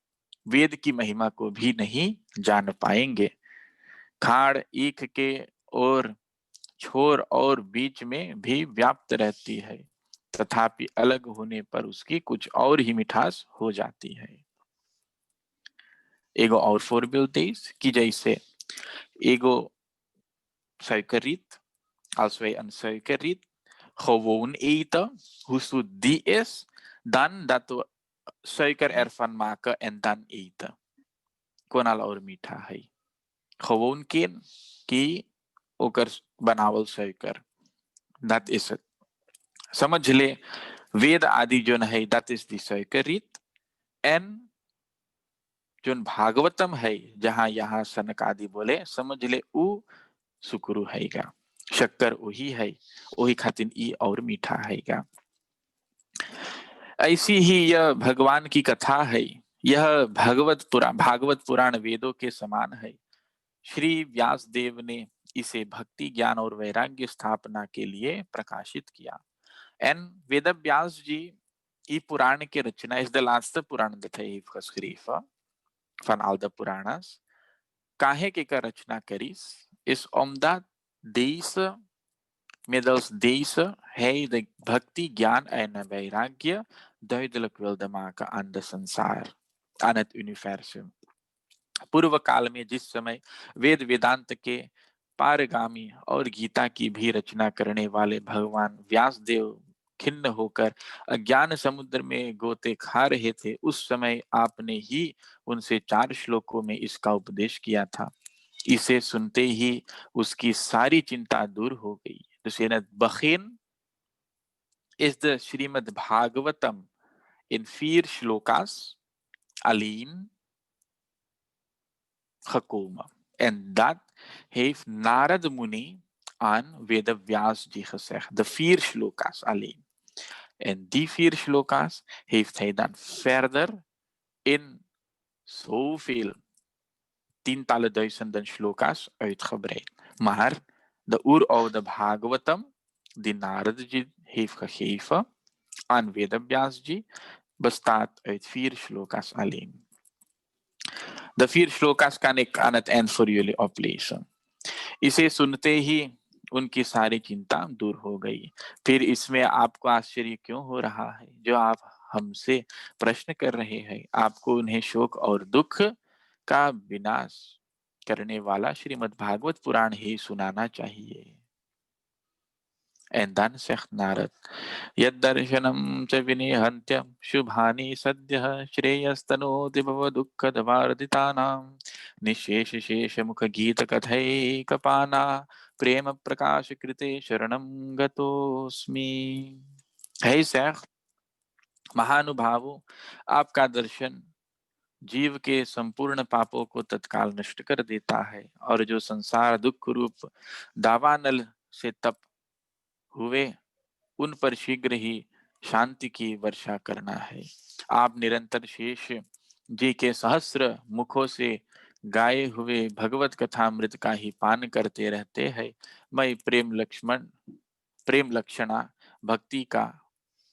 वेद की महिमा को भी नहीं जान पाएंगे। खाड़ ईख के और छोर और बीच में भी व्याप्त रहती है, तथापि अलग होने पर उसकी कुछ और ही मिठास हो जाती है। एगो और फोरबिल्टीज कि जैसे एगो suikerriet als wij een suikerriet gewoon eten, hoe zoet die is, dan dat we suiker ervan maken en dan eten. Kunal और मीठा है gewoon केन की ओकर बनावल suiker, that is it। समझ ले वेद आदि जो है that is the suikerriet, and जो भागवतम है जहां यहाँ सनक आदि बोले, समझ ले उ सुकुरु हैगा, शक्कर वही है, वही खातिर ई और मीठा हैगा। ऐसी ही यह भगवान की कथा है, यह भागवत पुराण वेदों के समान है। श्री व्यास देव ने इसे भक्ति ज्ञान और वैराग्य स्थापना के लिए प्रकाशित किया। एंड वेद व्यास जी ई पुराण के रचना इज द लास्ट पुराण that hij heeft geschreven van al de Puranas। काहे के का रचना करीस is omdat deze middels deze hij de भक्ति ज्ञान en वैराग्य duidelijk wilde maken aan de संसार, aan het universum। पूर्व काल में जिस समय वेद वेदांत के पारगामी और गीता की भी रचना करने वाले भगवान व्यासदेव खिन्न होकर अज्ञान समुद्र में गोते खा रहे थे, उस समय आपने ही उनसे 4 श्लोकों में इसका उपदेश किया था। इसे सुनते ही उसकी सारी चिंता दूर हो गई। Dus in het begin is de Srimad Bhagavatam in 4 shlokas alleen gekomen. En dat heeft Narad Muni aan Vedavyas ji gezegd. De 4 shlokas alleen. En die 4 shlokas heeft hij dan verder in zoveel tientallen duizenden shlokas uitgebreid. Maar de oeroude Bhagavatam die Narad ji heeft gegeven aan Vedavyas ji bestaat uit 4 shlokas alleen। De 4 shlokas kan ik aan het eind voor jullie oplezen। इसे सुनते ही उनकी सारी चिंता दूर हो गई। फिर इसमें आपको आश्चर्य क्यों हो रहा है? जो आप हमसे प्रश्न कर रहे हैं, आपको उन्हें शोक और दुख का विनाश करने वाला श्रीमद् भागवत पुराण ही सुनाना चाहिए। En dan zegt Narad, Yaddarshanam cha vinihantya shubhani sadyah shreyastano dibhava dukkha dvarditanam nishesha shesha mukha gita kathai kapana prema prakash krite sharanam gatosmi। है शेख महानुभावों, आपका दर्शन जीव के संपूर्ण पापों को तत्काल नष्ट कर देता है, और जो संसार दुख रूप दावानल से तप हुए उन पर शीघ्र ही शांति की वर्षा करना है। आप निरंतर शेष जी के सहस्र मुखों से गाए हुए भगवत कथामृत का ही पान करते रहते हैं। मैं प्रेम लक्षणा भक्ति का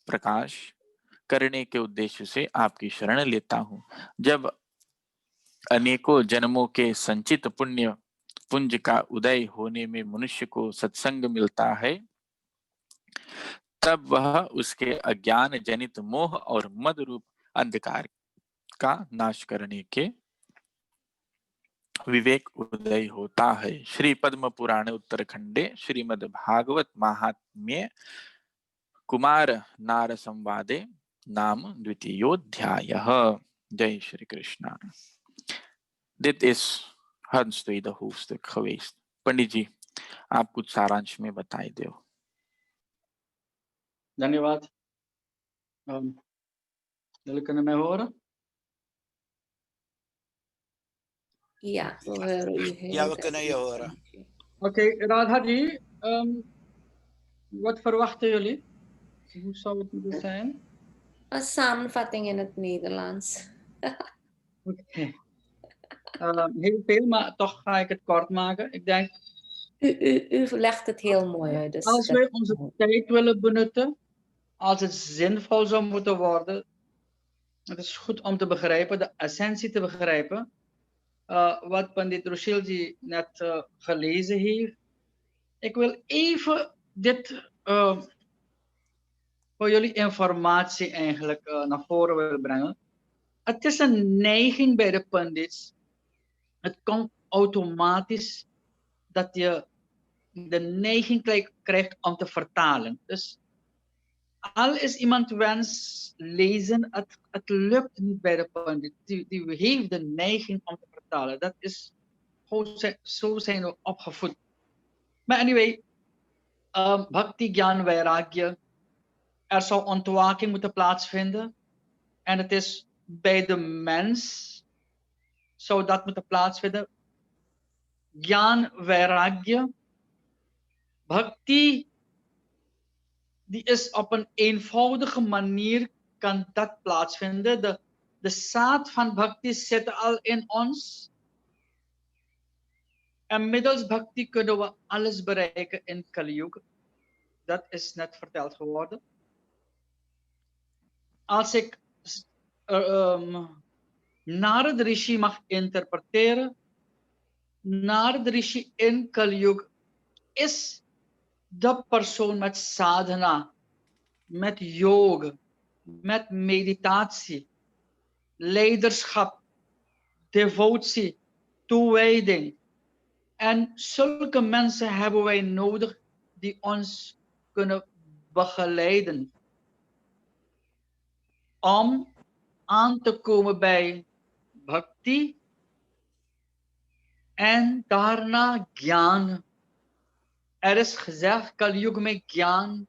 प्रकाश करने के उद्देश्य से आपकी शरण लेता हूँ। जब अनेकों जन्मों के संचित पुण्य पुंज का उदय होने में मनुष्य को सत्संग मिलता है, तब वह उसके अज्ञान जनित मोह और मद रूप अंधकार का नाश करने के विवेक उदय होता है। श्री पद्म पुराण उत्तरखंडे श्रीमद् भागवत महात्म्ये कुमार नार संवादे नाम द्वितीयोध्यायः। जय Shri Krishna. Dit is Hans tweede hoofdstuk geweest. पंडित जी, आप कुछ सारांश में बताई दो। धन्यवाद। jullie kunnen mij horen? Ja, we horen u heel Ja, we kunnen je duidelijk. horen. Oké, Radha ji, wat verwachten jullie? Hoe zou het moeten zijn? Een samenvatting in het Nederlands. Oké. Heel veel, maar toch ga ik het kort maken. Ik denk, U legt het heel mooi uit. Dus als wij onze tijd willen benutten, als het zinvol zou moeten worden, het is goed om te begrijpen, de essentie te begrijpen, wat Pandit Rushilji net gelezen heeft. Ik wil even dit voor jullie informatie eigenlijk naar voren willen brengen. Het is een neiging bij de Pandits. Het komt automatisch dat je de neiging krijgt om te vertalen. Dus al is iemand wens lezen, het lukt niet bij de Pandit. Die heeft de neiging om te vertalen. Dat is zo zijn we opgevoed. Maar anyway, Bhakti, Gyan, Vairagya. Er zou ontwaking moeten plaatsvinden. En het is bij de mens zou dat moeten plaatsvinden. Gyan, Vairagya. Bhakti, die is op een eenvoudige manier kan dat plaatsvinden. De zaad van Bhakti zit al in ons. En middels Bhakti kunnen we alles bereiken in Kali Yuga. Dat is net verteld geworden. Als ik Narad Rishi mag interpreteren, Narad Rishi in Kali Yuga is de persoon met sadhana, met yoga, met meditatie, leiderschap, devotie, toewijding. En zulke mensen hebben wij nodig die ons kunnen begeleiden. Om aan te komen bij bhakti en daarna gyan. Er is gezegd, Kali Yuga met gyan,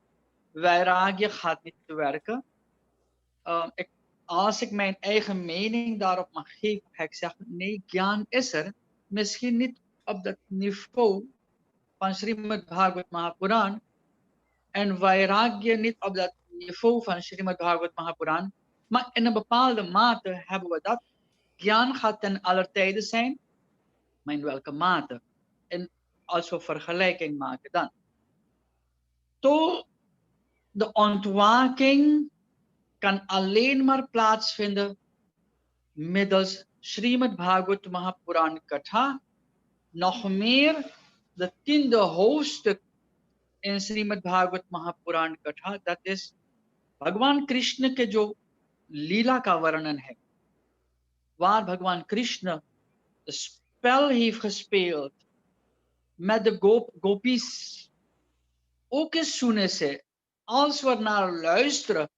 vairagya gaat niet werken. Als ik mijn eigen mening daarop mag geven, ga ik zeggen, nee, gyan is er. Misschien niet op dat niveau van Srimad Bhagavad Mahapuran. En vairagya niet op dat niveau van Srimad Bhagavad Mahapuran. Maar in een bepaalde mate hebben we dat. Gyan gaat ten aller tijde zijn. Maar in welke mate? En als we vergelijking maken dan. De ontwaking kan alleen maar plaatsvinden middels Srimad Bhagavad Mahapuran Katha. Nog meer, de 10e hoofdstuk in Srimad Bhagavad Mahapuran Katha, dat is Bhagwan Krishna के जो लीला का वर्णन है, waar Bhagwan Krishna de spel heeft gespeeld met de gopis. Ook is Sunese, als we naar luisteren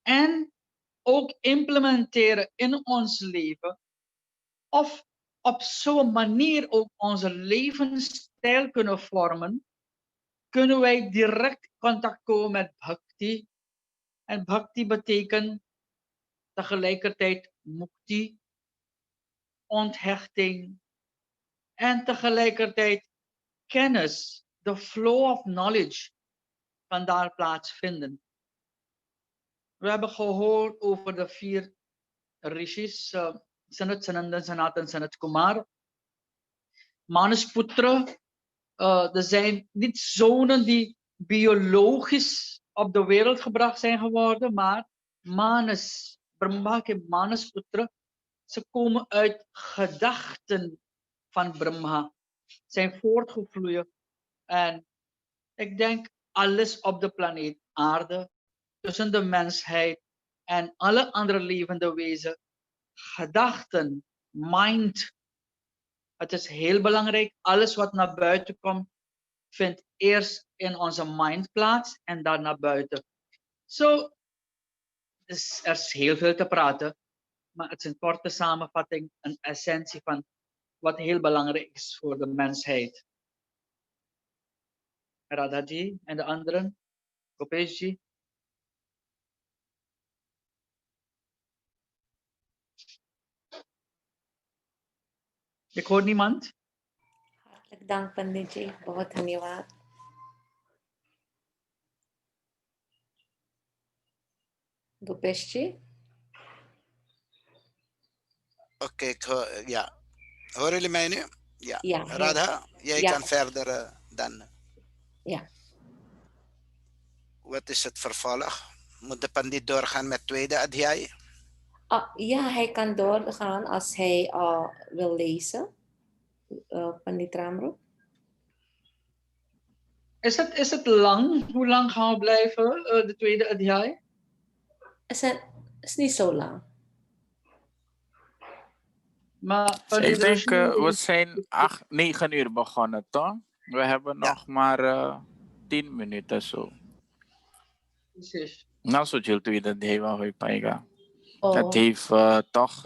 en ook implementeren in ons leven, of op zo'n manier ook onze levensstijl kunnen vormen, kunnen wij direct contact komen met bhakti. En bhakti betekent tegelijkertijd mukti, onthechting en tegelijkertijd kennis, de flow of knowledge kan daar plaatsvinden. We hebben gehoord over de 4 rishis, Sanat Sanandan, Sanatan, Sanat Kumar. Manasputra, er zijn niet zonen die biologisch op de wereld gebracht zijn geworden, maar Manas, Brahma en Manasputra, ze komen uit gedachten van Brahma, zijn voortgevloeid. En ik denk alles op de planeet aarde, tussen de mensheid en alle andere levende wezens, gedachten, mind. Het is heel belangrijk, alles wat naar buiten komt, vindt eerst in onze mind plaats en dan naar buiten. Zo, er is heel veel te praten, maar het is een korte samenvatting, een essentie van wat heel belangrijk is voor de mensheid. Radhaji en de anderen, Gopeshji. Ik hoor niemand. Hartelijk dank Panditji, बहुत धन्यवाद. Gopeshji? Oké, ja. Horen jullie mij nu? Ja. Ja. Radha, jij Ja. kan verder dan. Ja. Wat is het vervolg? Moet de pandit doorgaan met tweede adhyay? Ja, hij kan doorgaan als hij wil lezen. Pandit Ramroop. Is het lang? Hoe lang gaan we blijven, de tweede adhyay? Is niet zo lang. Maar Ik denk, we zijn 9 uur begonnen, toch? We hebben nog maar 10 minuten zo. Precies. Nou, zo chill tweede adhyay hoy paega. Oh. Het heeft toch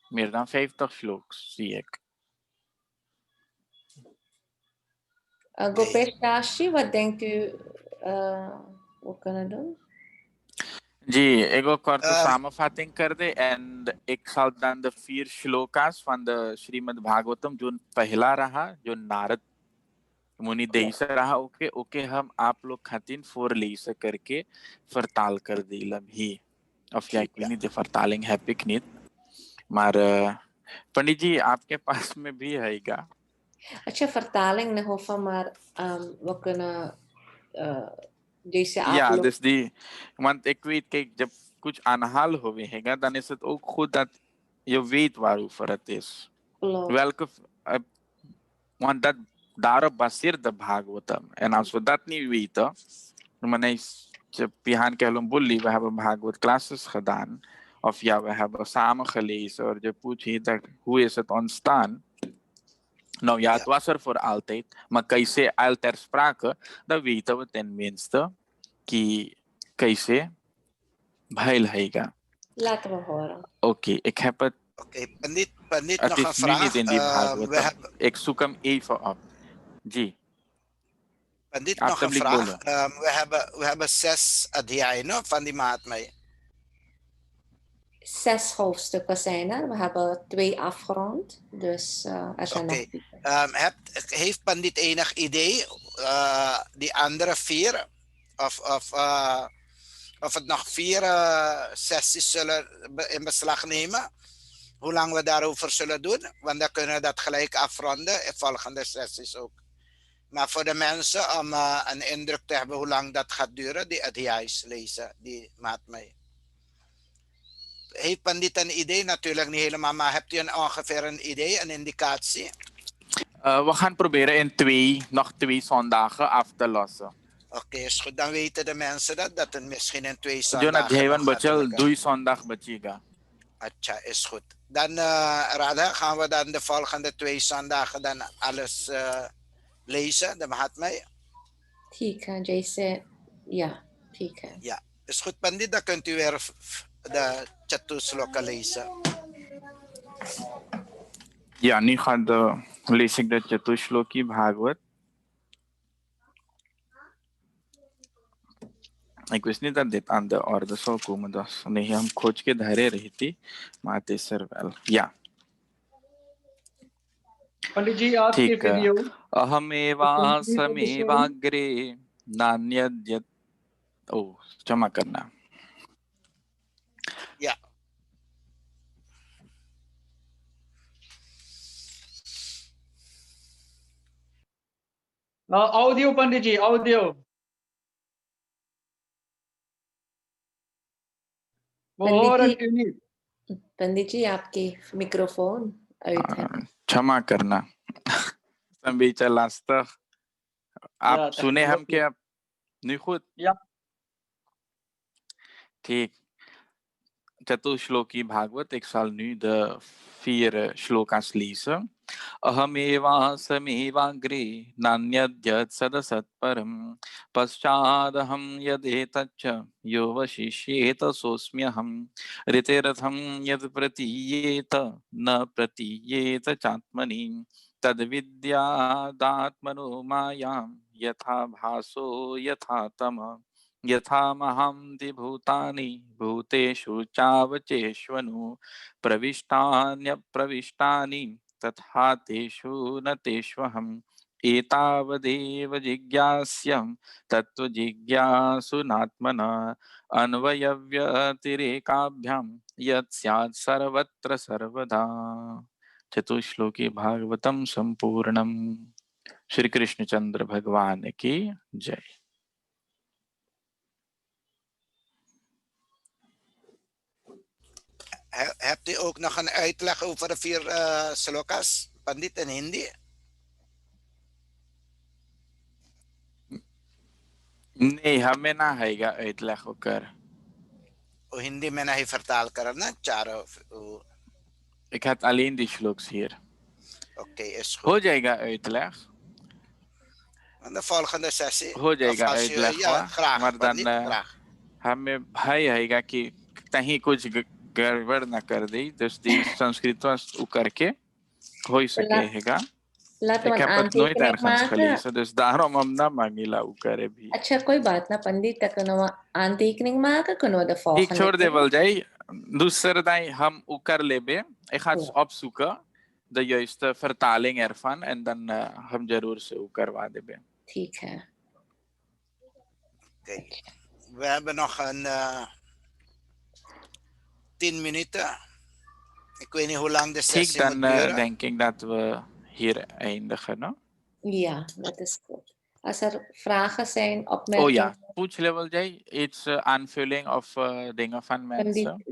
meer dan 50 sloks, zie ik. Gopeshji, wat denkt u we kunnen doen? जी, एक korte samenvatting कर दे and ik zal dan de 4 shlokas van de Srimad Bhagavatam जो पहला रहा जो नारद मुनि देई से रहा ओके हम आप लोग खातिन voorlezen करके vertaal कर delen hier. Of ja, ik weet niet, de vertaling heb ik niet. Maar पंडित जी आपके पास में भी है क्या? अच्छा, vertaling नहीं होगा, maar we kunnen जैसे आप Ja, लोग dus die, want ik weet, kijk, जब कुछ अनहाल होवेगा, dan is het ook goed dat je weet waarover het is. Welke, want dat daarop baseert de Bhagavatam. En als we dat niet weten, dan is Pihan Kelum Bulli, we hebben Bhagavad classes gedaan, of ja, we hebben samen gelezen, of je pucht hoe is het ontstaan? Nou ja, het was er voor altijd, maar kaise al ter sprake, dan weten we tenminste कि कैसे भइल हैगा. Laten we horen. Oké, ik heb het. Oké, pandit Het nog een is nu vraag. niet in die Bhagavatam. Ik zoek hem even op. Ji. Pandit nog een vraag. We hebben 6 adhyay, no, van die Mahatmya. 6 hoofdstukken zijn er. We hebben 2 afgerond. Dus er zijn nog 4. Heeft Pandit enig idee, die andere 4? Of het nog 4 sessies zullen in beslag nemen? Hoe lang we daarover zullen doen? Want dan kunnen we dat gelijk afronden in volgende sessies ook. Maar voor de mensen om een indruk te hebben hoe lang dat gaat duren, die adhyay's lezen, die Mahatmya. Heeft Pandit een idee? Natuurlijk niet helemaal, maar hebt u ongeveer een idee, een indicatie? We gaan proberen in nog 2 zondagen af te lossen. Oké, is goed. Dan weten de mensen dat het misschien in 2 zondagen gaat lukken. Zondag bachega. Atja, is goed. Dan Radha, gaan we dan de volgende 2 zondagen dan alles lezen, de Mahatmya? ठीक है, जैसे ja, ठीक है. Ja, is goed, Pandit. Dan kunt u weer de Chatusloka lezen. Ja, nu lees ik de Chatushloki Bhagavat. Ik wist niet dat dit aan de orde zou komen, dus nee, हम खोज के धैर्य रही थी माते sir well या पंडित जी आपकी video अहमेवासमेवाग्रे नान्यद्यत् क्षमा करना Yeah. Audio Pandit ji, audio. We horen u niet. पंडित जी आपके मिक्रोफोन uit है. क्षमा करना संबीचा lastig. आप Ja, सुने हम technologie. क्या nu goed? Ja. ठीक. चतुश्लोकी Bhagavat ik zal nu de 4 shlokas lezen. Ahamevasamevaagre nanyad sadasatparam paschadaham yadetaccha yovashishyeta sosmyaham ritiratham yad pratiyeta na pratiyeta chatmani tadvidyadatmano mayam yatha bhaso yatha tama यथा महांति भूतानि भूतेषु चावचेष्वनु प्रविष्टान्यप्रविष्टानि तथा तेषु न तेष्वहम् एतावदेव जिज्ञास्यं तत्त्वजिज्ञासुनात्मना अन्वयव्यतिरेकाभ्यां यत् स्यात् सर्वत्र सर्वदा. चतुश्लोकी भागवतम संपूर्णम. श्री कृष्णचंद्र भगवान की जय. Hebt u ook nog een uitleg over de 4 slokas, Pandit, in Hindi? Nee, हमें ना हैगा uitleg होकर. O Hindi में नहीं vertaal करना चारों. Ik had alleen die shloks hier. Oké, is हो goed. जाएगा uitleg. En de volgende sessie. हो जाएगा Of als u, uitleg ja, हुआ. graag, Maar dan Pandit, graag. हमें भय हैगा कि कहीं कुछ गड़बड़ ना कर दे. Dus die Sanskriet was ook करके हो ही सके हैगा. Laten Ik we een heb het nooit aantekening ergens maken. gelezen. Dus daarom हम ना मांगेला ook करे भी. अच्छा कोई बात ना पंडित, dan kunnen we aantekening maken, kunnen we de Ik volgende छोड़ दे keer. Waljay. Doeser dan हम ukar lebe. Ik ga het opzoeken. De juiste vertaling ervan. En dan हम जरूर से ook करवा देंगे. ठीक है. Oké. We hebben nog een 10 minuten. Ik weet niet hoe lang de ठीक, sessie dan moet duren. denk ik dat we hier eindigen. No? Ja, dat is goed. Als er vragen zijn, Oh opmerkingen. ja, पूछ level Jay. Iets aanvulling of dingen van mensen.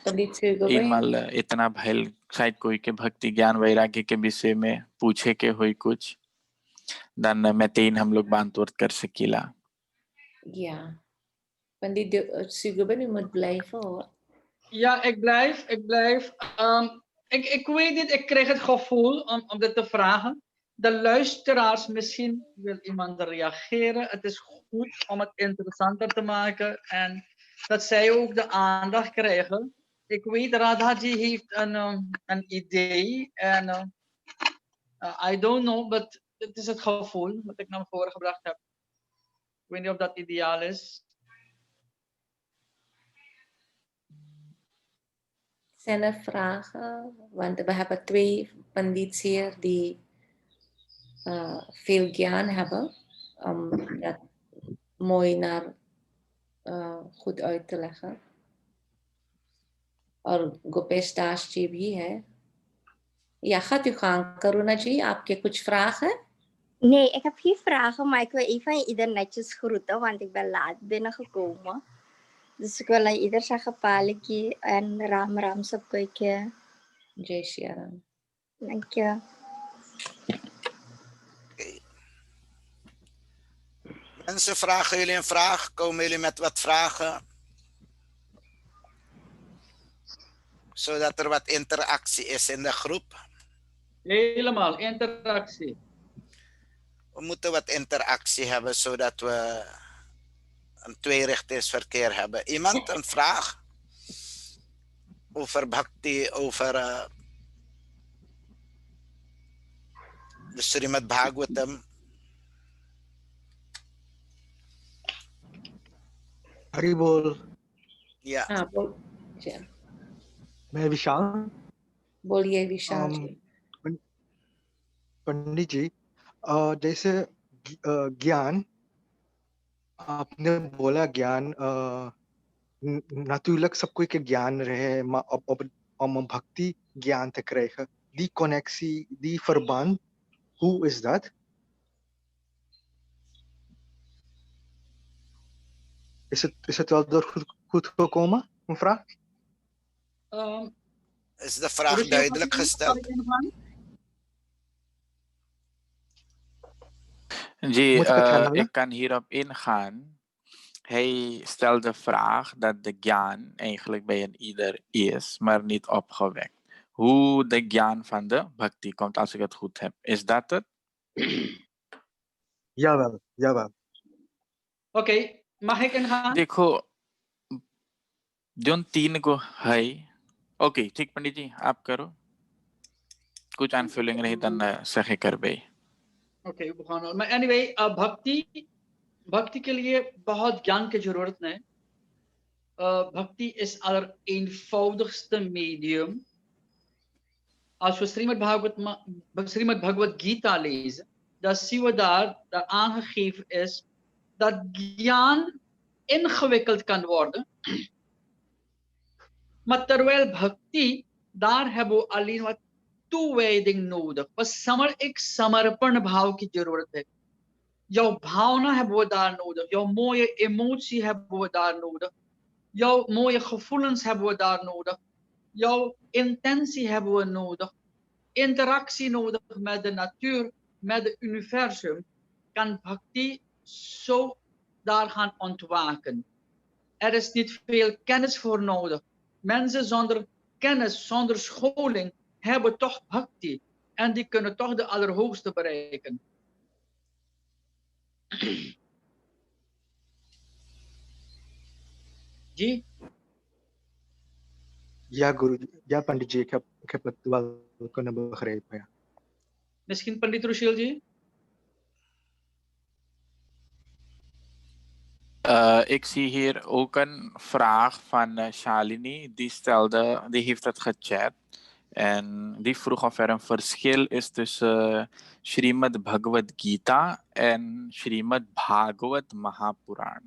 Pandit Shri Govind ईमाल इतना भयल शायद कोई के भक्ति ज्ञान वैराग्य के विषय में पूछे के हुई कुछ. Dan meteen हम लोग beantwoord कर सकीला. Ja. Pandit Sugubin, u moet blijven hoor. Ja, ik blijf. Ik weet niet, ik kreeg het gevoel om dit te vragen. De luisteraars, misschien wil iemand reageren. Het is goed om het interessanter te maken en dat zij ook de aandacht krijgen. Ik weet, Radhaji heeft een idee en I don't know, but het is het gevoel wat ik naar voren gebracht heb. Ik weet niet of dat ideaal is. Zijn er vragen? Want we hebben 2 pandits hier die veel ज्ञान hebben. Om dat mooi naar goed uit te leggen. और गोपेश दास जी भी है. Ja, gaat u gang. Karuna ji, आपके कुछ vraag है? Nee, ik heb geen vragen, maar ik wil even ieder netjes groeten, want ik ben laat binnengekomen. Dus ik wil aan ieder zeggen Paliki en Ram Ram Sabkoike. Jai Shri Ram. Dank je. Okay. Mensen, vragen jullie een vraag? Komen jullie met wat vragen? Zodat er wat interactie is in de groep. Helemaal, interactie. We moeten wat interactie hebben, zodat we een tweerichtingsverkeer hebben. Iemand een vraag? Over bhakti, over de Srimad Bhagavatam. Haribol. Ja. बोल मैं विशाल. बोलिए विशाल जी. पंडित जी, जैसे ज्ञान आपने बोला, ज्ञान natuurlijk सबको एक ज्ञान रहे maar om bhakti ज्ञान te krijgen. Die connectie, die verband, hoe is dat? Is het wel door goed gekomen, mevrouw? Is de vraag Ruchel, duidelijk kan ik gesteld? ingaan? Ji Moet ik het herhalen? ik kan hierop ingaan. Hij stelt de vraag dat de gyan eigenlijk bij een ieder is, maar niet opgewekt. Hoe de gyan van de bhakti komt, als ik het goed heb. Is dat het? Jawel, jawel. Oké, mag ik ingaan? देखो जो 3 को है okay ठीक पंडित जी आप करो कुछ अनफिलिंग रही तन सही कर बे ओके begonnen. Maar anyway, भक्ति के लिए बहुत ज्ञान की जरूरत नहीं. Bhakti is allereenvoudigste medium. Als we Srimad Bhagavad Gita lezen, dan zien we daar dat aangegeven is dat Gyan ingewikkeld kan worden. Maar terwijl Bhakti, daar hebben we alleen wat toewijding nodig. Ik samarpan bhav की जरूरत है. Jouw Bhavna hebben we daar nodig. Jouw mooie emotie hebben we daar nodig. Jouw mooie gevoelens hebben we daar nodig. Jouw intentie hebben we nodig. Interactie nodig met de natuur, met het universum. Kan Bhakti zo daar gaan ontwaken. Er is niet veel kennis voor nodig. Mensen zonder kennis, zonder scholing, hebben toch Bhakti. En die kunnen toch de allerhoogste bereiken. Ji Ja, Guruji. Ja, Panditji, ik heb het wel kunnen begrijpen. Ja. Misschien Pandit Rushil ji. ik zie hier ook een vraag van Shalini. Die heeft het gechat. En die vroeg of er een verschil is tussen Srimad Bhagavad Gita en Srimad Bhagavad Mahapuran.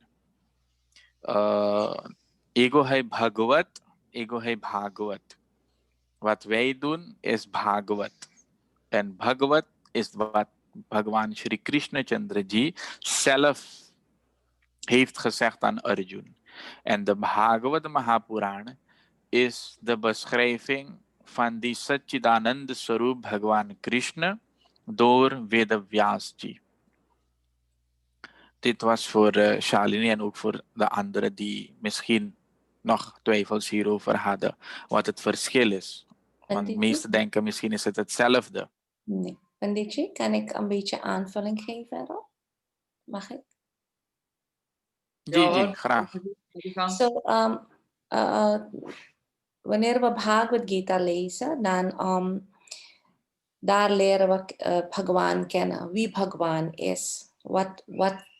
Ego hai Bhagavad, ego hai Bhagavad. Wat wij doen is Bhagavad. En Bhagavad is wat Bhagwan Shri Krishna Chandra Ji zelf heeft gezegd aan Arjun. En de Bhagavad Mahapuran is de beschrijving van die Satchidananda Swarup Bhagwan Krishna door Vedavyas Ji. Dit was voor Shalini en ook voor de anderen die misschien nog twijfels hierover hadden wat het verschil is. Want de meesten denken misschien is het hetzelfde. Nee. Panditji, kan ik een beetje aanvulling geven erop? Mag ik? Ji, graag. So, wanneer we Bhagavad Gita lezen, dan daar leren we Bhagwan kennen, wie Bhagwan is. Wat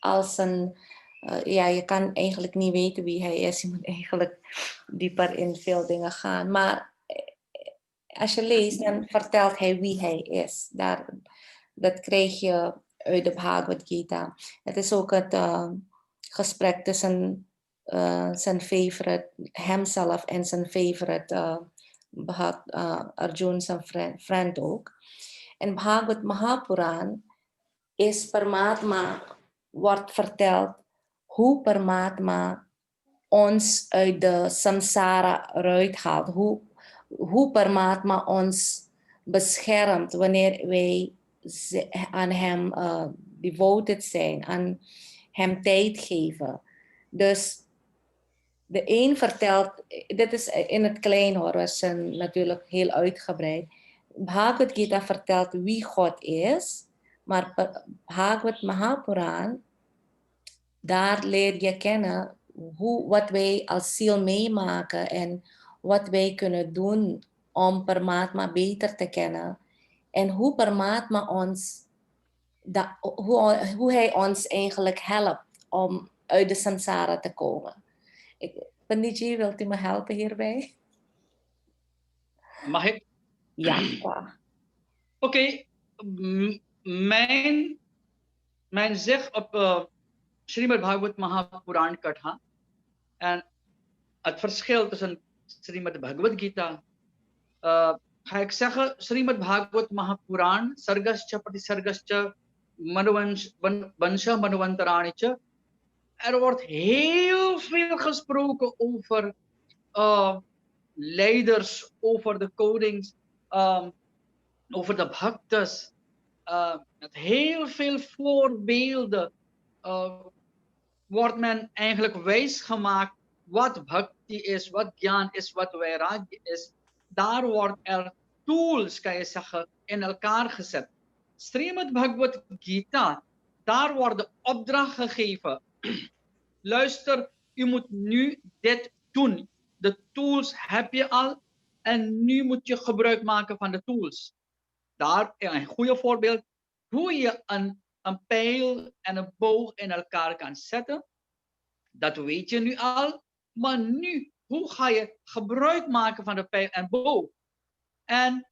als een, ja, je kan eigenlijk niet weten wie hij is, je moet eigenlijk dieper in veel dingen gaan. Maar als je leest, dan vertelt hij wie hij is. Dat krijg je uit de Bhagavad Gita. Het is ook het gesprek tussen zijn favorite, hemzelf en zijn favorite Arjun, zijn friend ook. En Bhagavad Mahapuran is Paramatma, wordt verteld hoe Paramatma ons uit de samsara eruit haalt. Hoe Paramatma ons beschermt wanneer wij aan hem devoted zijn, aan hem tijd geven. Dus de een vertelt, dit is in het klein hoor, was natuurlijk heel uitgebreid. Bhagavad Gita vertelt wie God is, maar Bhagavad Mahapuran, daar leer je kennen wat wij als ziel meemaken en wat wij kunnen doen om Paramatma beter te kennen. En hoe Paramatma ons, hoe hij ons eigenlijk helpt om uit de samsara te komen. Panditji, wilt u me helpen hierbij? Mag ik? Ja, graag. Oké, mijn zeg op Srimad Bhagavad Mahapuran Katha. En het verschil tussen Srimad Bhagavad Gita, ga ik zeggen, Srimad Bhagavad Mahapuran, Sargascha Pratisargascha, Vansha Manvantaranicha. Er wordt heel veel gesproken over leiders, over de konings, over de bhaktas. Met heel veel voorbeelden wordt men eigenlijk wijs gemaakt wat bhakti is, wat gyan is, wat vairagya is. Daar wordt er tools, kan je zeggen, in elkaar gezet. Srimad Bhagavad Gita, daar wordt de opdracht gegeven. Luister, u moet nu dit doen. De tools heb je al en nu moet je gebruik maken van de tools. Daar een goede voorbeeld hoe je een pijl en een boog in elkaar kan zetten. Dat weet je nu al. Maar nu, hoe ga je gebruik maken van de pijl en boog? En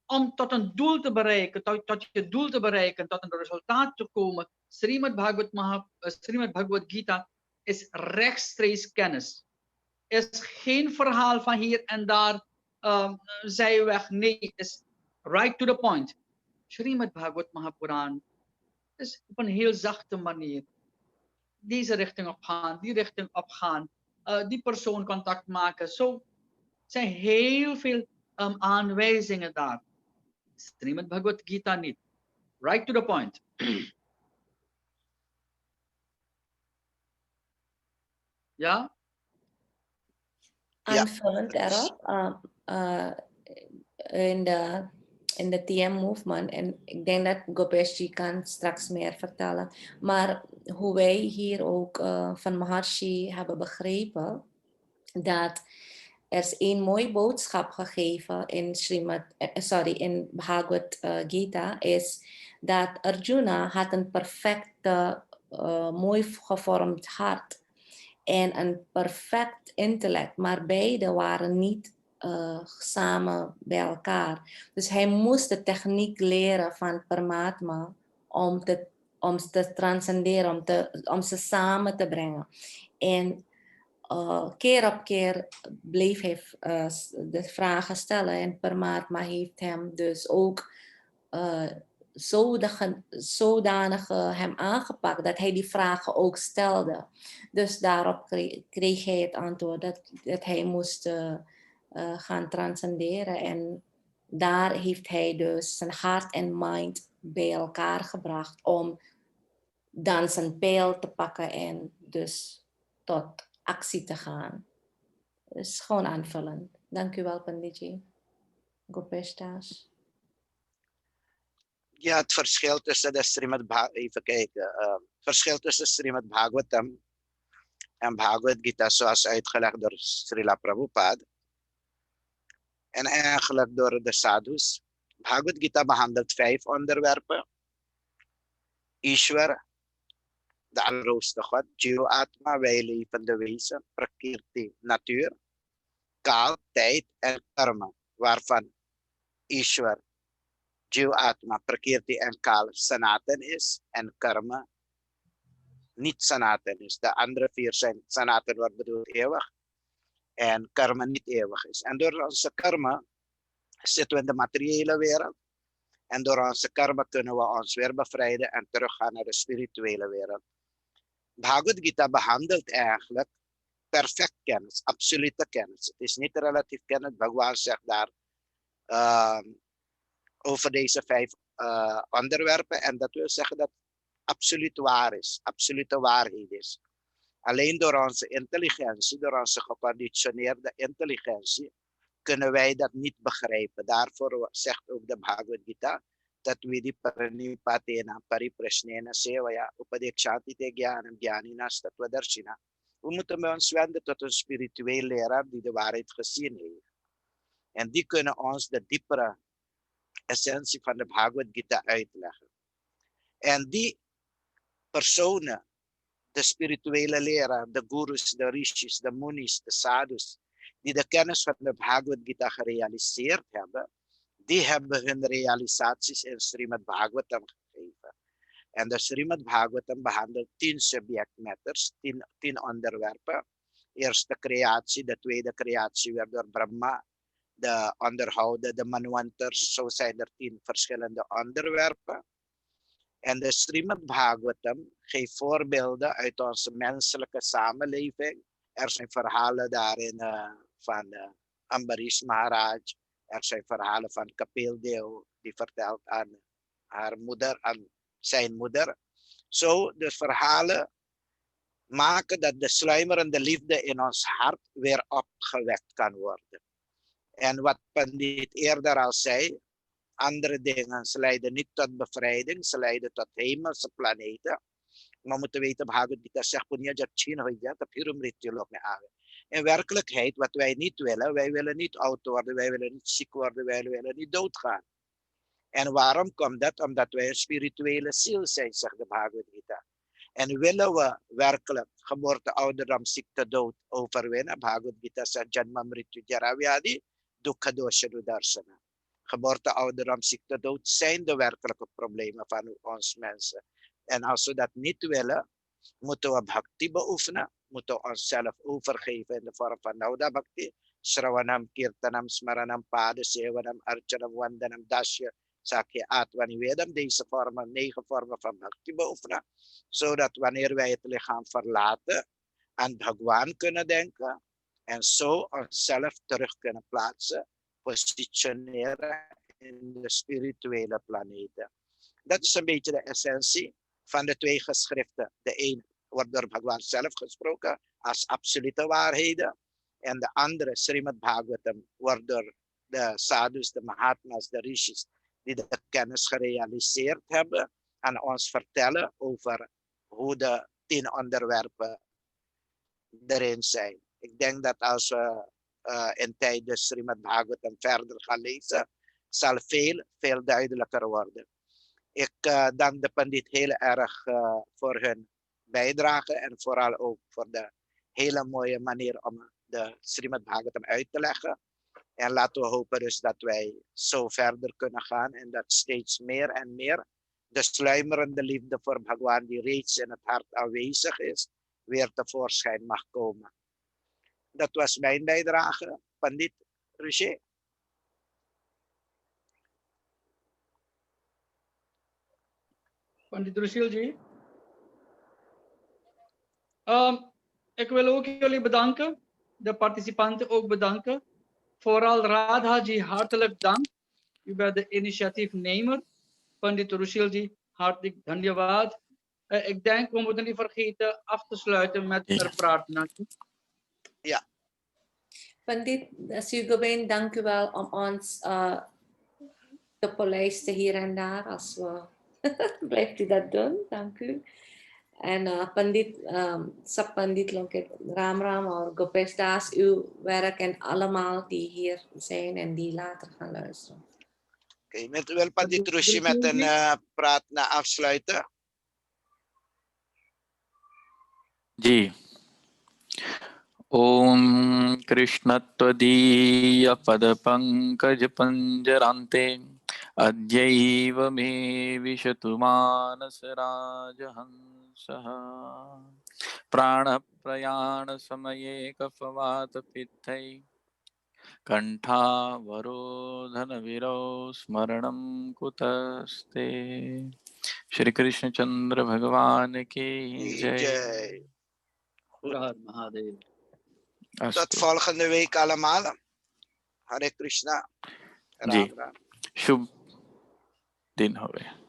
om tot een doel te bereiken, tot je doel te bereiken, tot een resultaat te komen, Srimad Bhagavad Gita is rechtstreeks kennis. Is geen verhaal van hier en daar, zijweg. Nee, is right to the point. Srimad Bhagavad Mahapuran is op een heel zachte manier deze richting opgaan, die richting opgaan, die persoon contact maken. Zo zijn heel veel aanwijzingen daar. Srimad Bhagavad Gita niet. Right to the point. Ja? Aanvullend erop, in de TM movement, en ik denk dat Gopesh kan straks meer vertellen, maar hoe wij hier ook van Maharshi hebben begrepen, dat er is een mooie boodschap gegeven in Bhagavad Gita, is dat Arjuna had een perfecte, mooi gevormd hart en een perfect intellect, maar beide waren niet samen bij elkaar. Dus hij moest de techniek leren van Paramatma om te transcenderen, om ze samen te brengen. En keer op keer bleef hij de vragen stellen en Paramatma heeft hem dus ook zodanig hem aangepakt dat hij die vragen ook stelde. Dus daarop kreeg hij het antwoord dat hij moest gaan transcenderen. En daar heeft hij dus zijn hart en mind bij elkaar gebracht om dan zijn pijl te pakken en dus tot actie te gaan. Dus gewoon aanvullend. Dank u wel, Panditji. Gopesh Das. Ja, het verschil tussen de Srimad verschil tussen Srimad Bhagavatam en Bhagavad Gita, zoals uitgelegd door Srila Prabhupada en eigenlijk door de sadhus. Bhagavad Gita behandelt 5 onderwerpen: Ishwar, de allerhoogste God, Jiva-atma, wij levende wezen, Prakriti, natuur, Kaal, tijd en karma, waarvan Ishwar, Jiva-atma, Prakriti en Kaal Sanatan is en karma niet Sanatan is. De andere 4 zijn Sanatan, wat bedoelt eeuwig, en karma niet eeuwig is. En door onze karma zitten we in de materiële wereld. En door onze karma kunnen we ons weer bevrijden en teruggaan naar de spirituele wereld. Bhagavad Gita behandelt eigenlijk perfect kennis, absolute kennis. Het is niet relatief kennis. Bhagwan zegt daar over deze 5 onderwerpen. En dat wil zeggen dat absoluut waar is, absolute waarheid is. Alleen door onze intelligentie, door onze geconditioneerde intelligentie, kunnen wij dat niet begrijpen. Daarvoor zegt ook de Bhagavad Gita dat we die pranipatena pariprasnena sevaya upadekshanti te gyanam gyaninas tattvadarshina. We moeten ons wenden tot een spiritueel leraar die de waarheid gezien heeft. En die kunnen ons de diepere essentie van de Bhagavad Gita uitleggen. En die personen, de spirituele leraar, de gurus, de rishis, de munis, de sadhus, die de kennis van de Bhagavad Gita gerealiseerd hebben, die hebben hun realisaties in Srimad Bhagavatam gegeven. En de Srimad Bhagavatam behandelt 10 subject matters, 10 onderwerpen, eerste creatie, de tweede creatie werd door Brahma, de onderhouden, de manwanters. Zo zijn er 10 verschillende onderwerpen. En de Srimad Bhagavatam geeft voorbeelden uit onze menselijke samenleving. Er zijn verhalen daarin van Ambarish Maharaj. Er zijn verhalen van Kapil Dev, die vertelt aan haar moeder, aan zijn moeder. Zo, de verhalen maken dat de sluimerende liefde in ons hart weer opgewekt kan worden. En wat Pandit eerder al zei, andere dingen, ze leiden niet tot bevrijding, ze leiden tot hemelse planeten. Maar we moeten weten, Bhagavad Gita zegt, in werkelijkheid, wat wij niet willen, wij willen niet oud worden, wij willen niet ziek worden, wij willen niet doodgaan. En waarom komt dat? Omdat wij een spirituele ziel zijn, zegt de Bhagavad Gita. En willen we werkelijk geboorte, ouderdom, ziekte, dood overwinnen? Bhagavad Gita zegt, Janma Mrityu Jara Vyadi, Dukkha Dosha Darsana. Geboorte, ouderdom, ziekte, dood zijn de werkelijke problemen van ons mensen. En als we dat niet willen, moeten we bhakti beoefenen, moeten we onszelf overgeven in de vorm van Nauda Bhakti, Shravanam, Kirtanam, Smaranam, Padesevanam, Archanam, Vandanam, Dasya, Sakya, Atvani, Vedam, deze vormen, 9 vormen van bhakti beoefenen, zodat wanneer wij het lichaam verlaten, aan Bhagwan kunnen denken en zo onszelf terug kunnen plaatsen, positioneren in de spirituele planeten. Dat is een beetje de essentie van de 2 geschriften. De een wordt door Bhagwan zelf gesproken als absolute waarheden. En de andere, Srimad Bhagavatam, wordt door de sadhus, de mahatmas, de rishis, die de kennis gerealiseerd hebben, aan ons vertellen over hoe de 10 onderwerpen erin zijn. Ik denk dat als we in tijd de Srimad Bhagavatam verder gaan lezen, zal veel duidelijker worden. Ik dank de Pandit heel erg voor hun bijdrage en vooral ook voor de hele mooie manier om de Srimad Bhagavatam uit te leggen. En laten we hopen dus dat wij zo verder kunnen gaan en dat steeds meer en meer de sluimerende liefde voor Bhagwan die reeds in het hart aanwezig is, weer tevoorschijn mag komen. Dat was mijn bijdrage, Pandit Rishi. Pandit Rushilji. Ik wil ook jullie bedanken, de participanten ook bedanken. Vooral Radhaji, hartelijk dank. U bent de initiatiefnemer. Pandit Rushilji, hartelijk dhanyavad. Ik denk, we moeten niet vergeten af te sluiten met een prarthana. Ja. Pandit Sugawin, dank u wel om ons te polijsten hier en daar. Als we blijft u dat doen, dank u. En Pandit, Sab Pandit Lonkit Ram Ram or Gopesh Das, uw werk en allemaal die hier zijn en die later gaan luisteren. Oké, wil Pandit Rishi met een prarthana afsluiten? जी ओम कृष्ण त्वदीय पद पंकज पंजरान्ते अद्यैव मे विशतु मानस राजहंसः प्राण प्रयाण समये कफवात पित्तै कंठावरोधन विरौ स्मरणं कुतस्ते। श्री कृष्ण चंद्र भगवान की जय। Mahadev. Tot volgende week allemaal. Hare Krishna. जी Ram Ram. शुभ दिन होवे।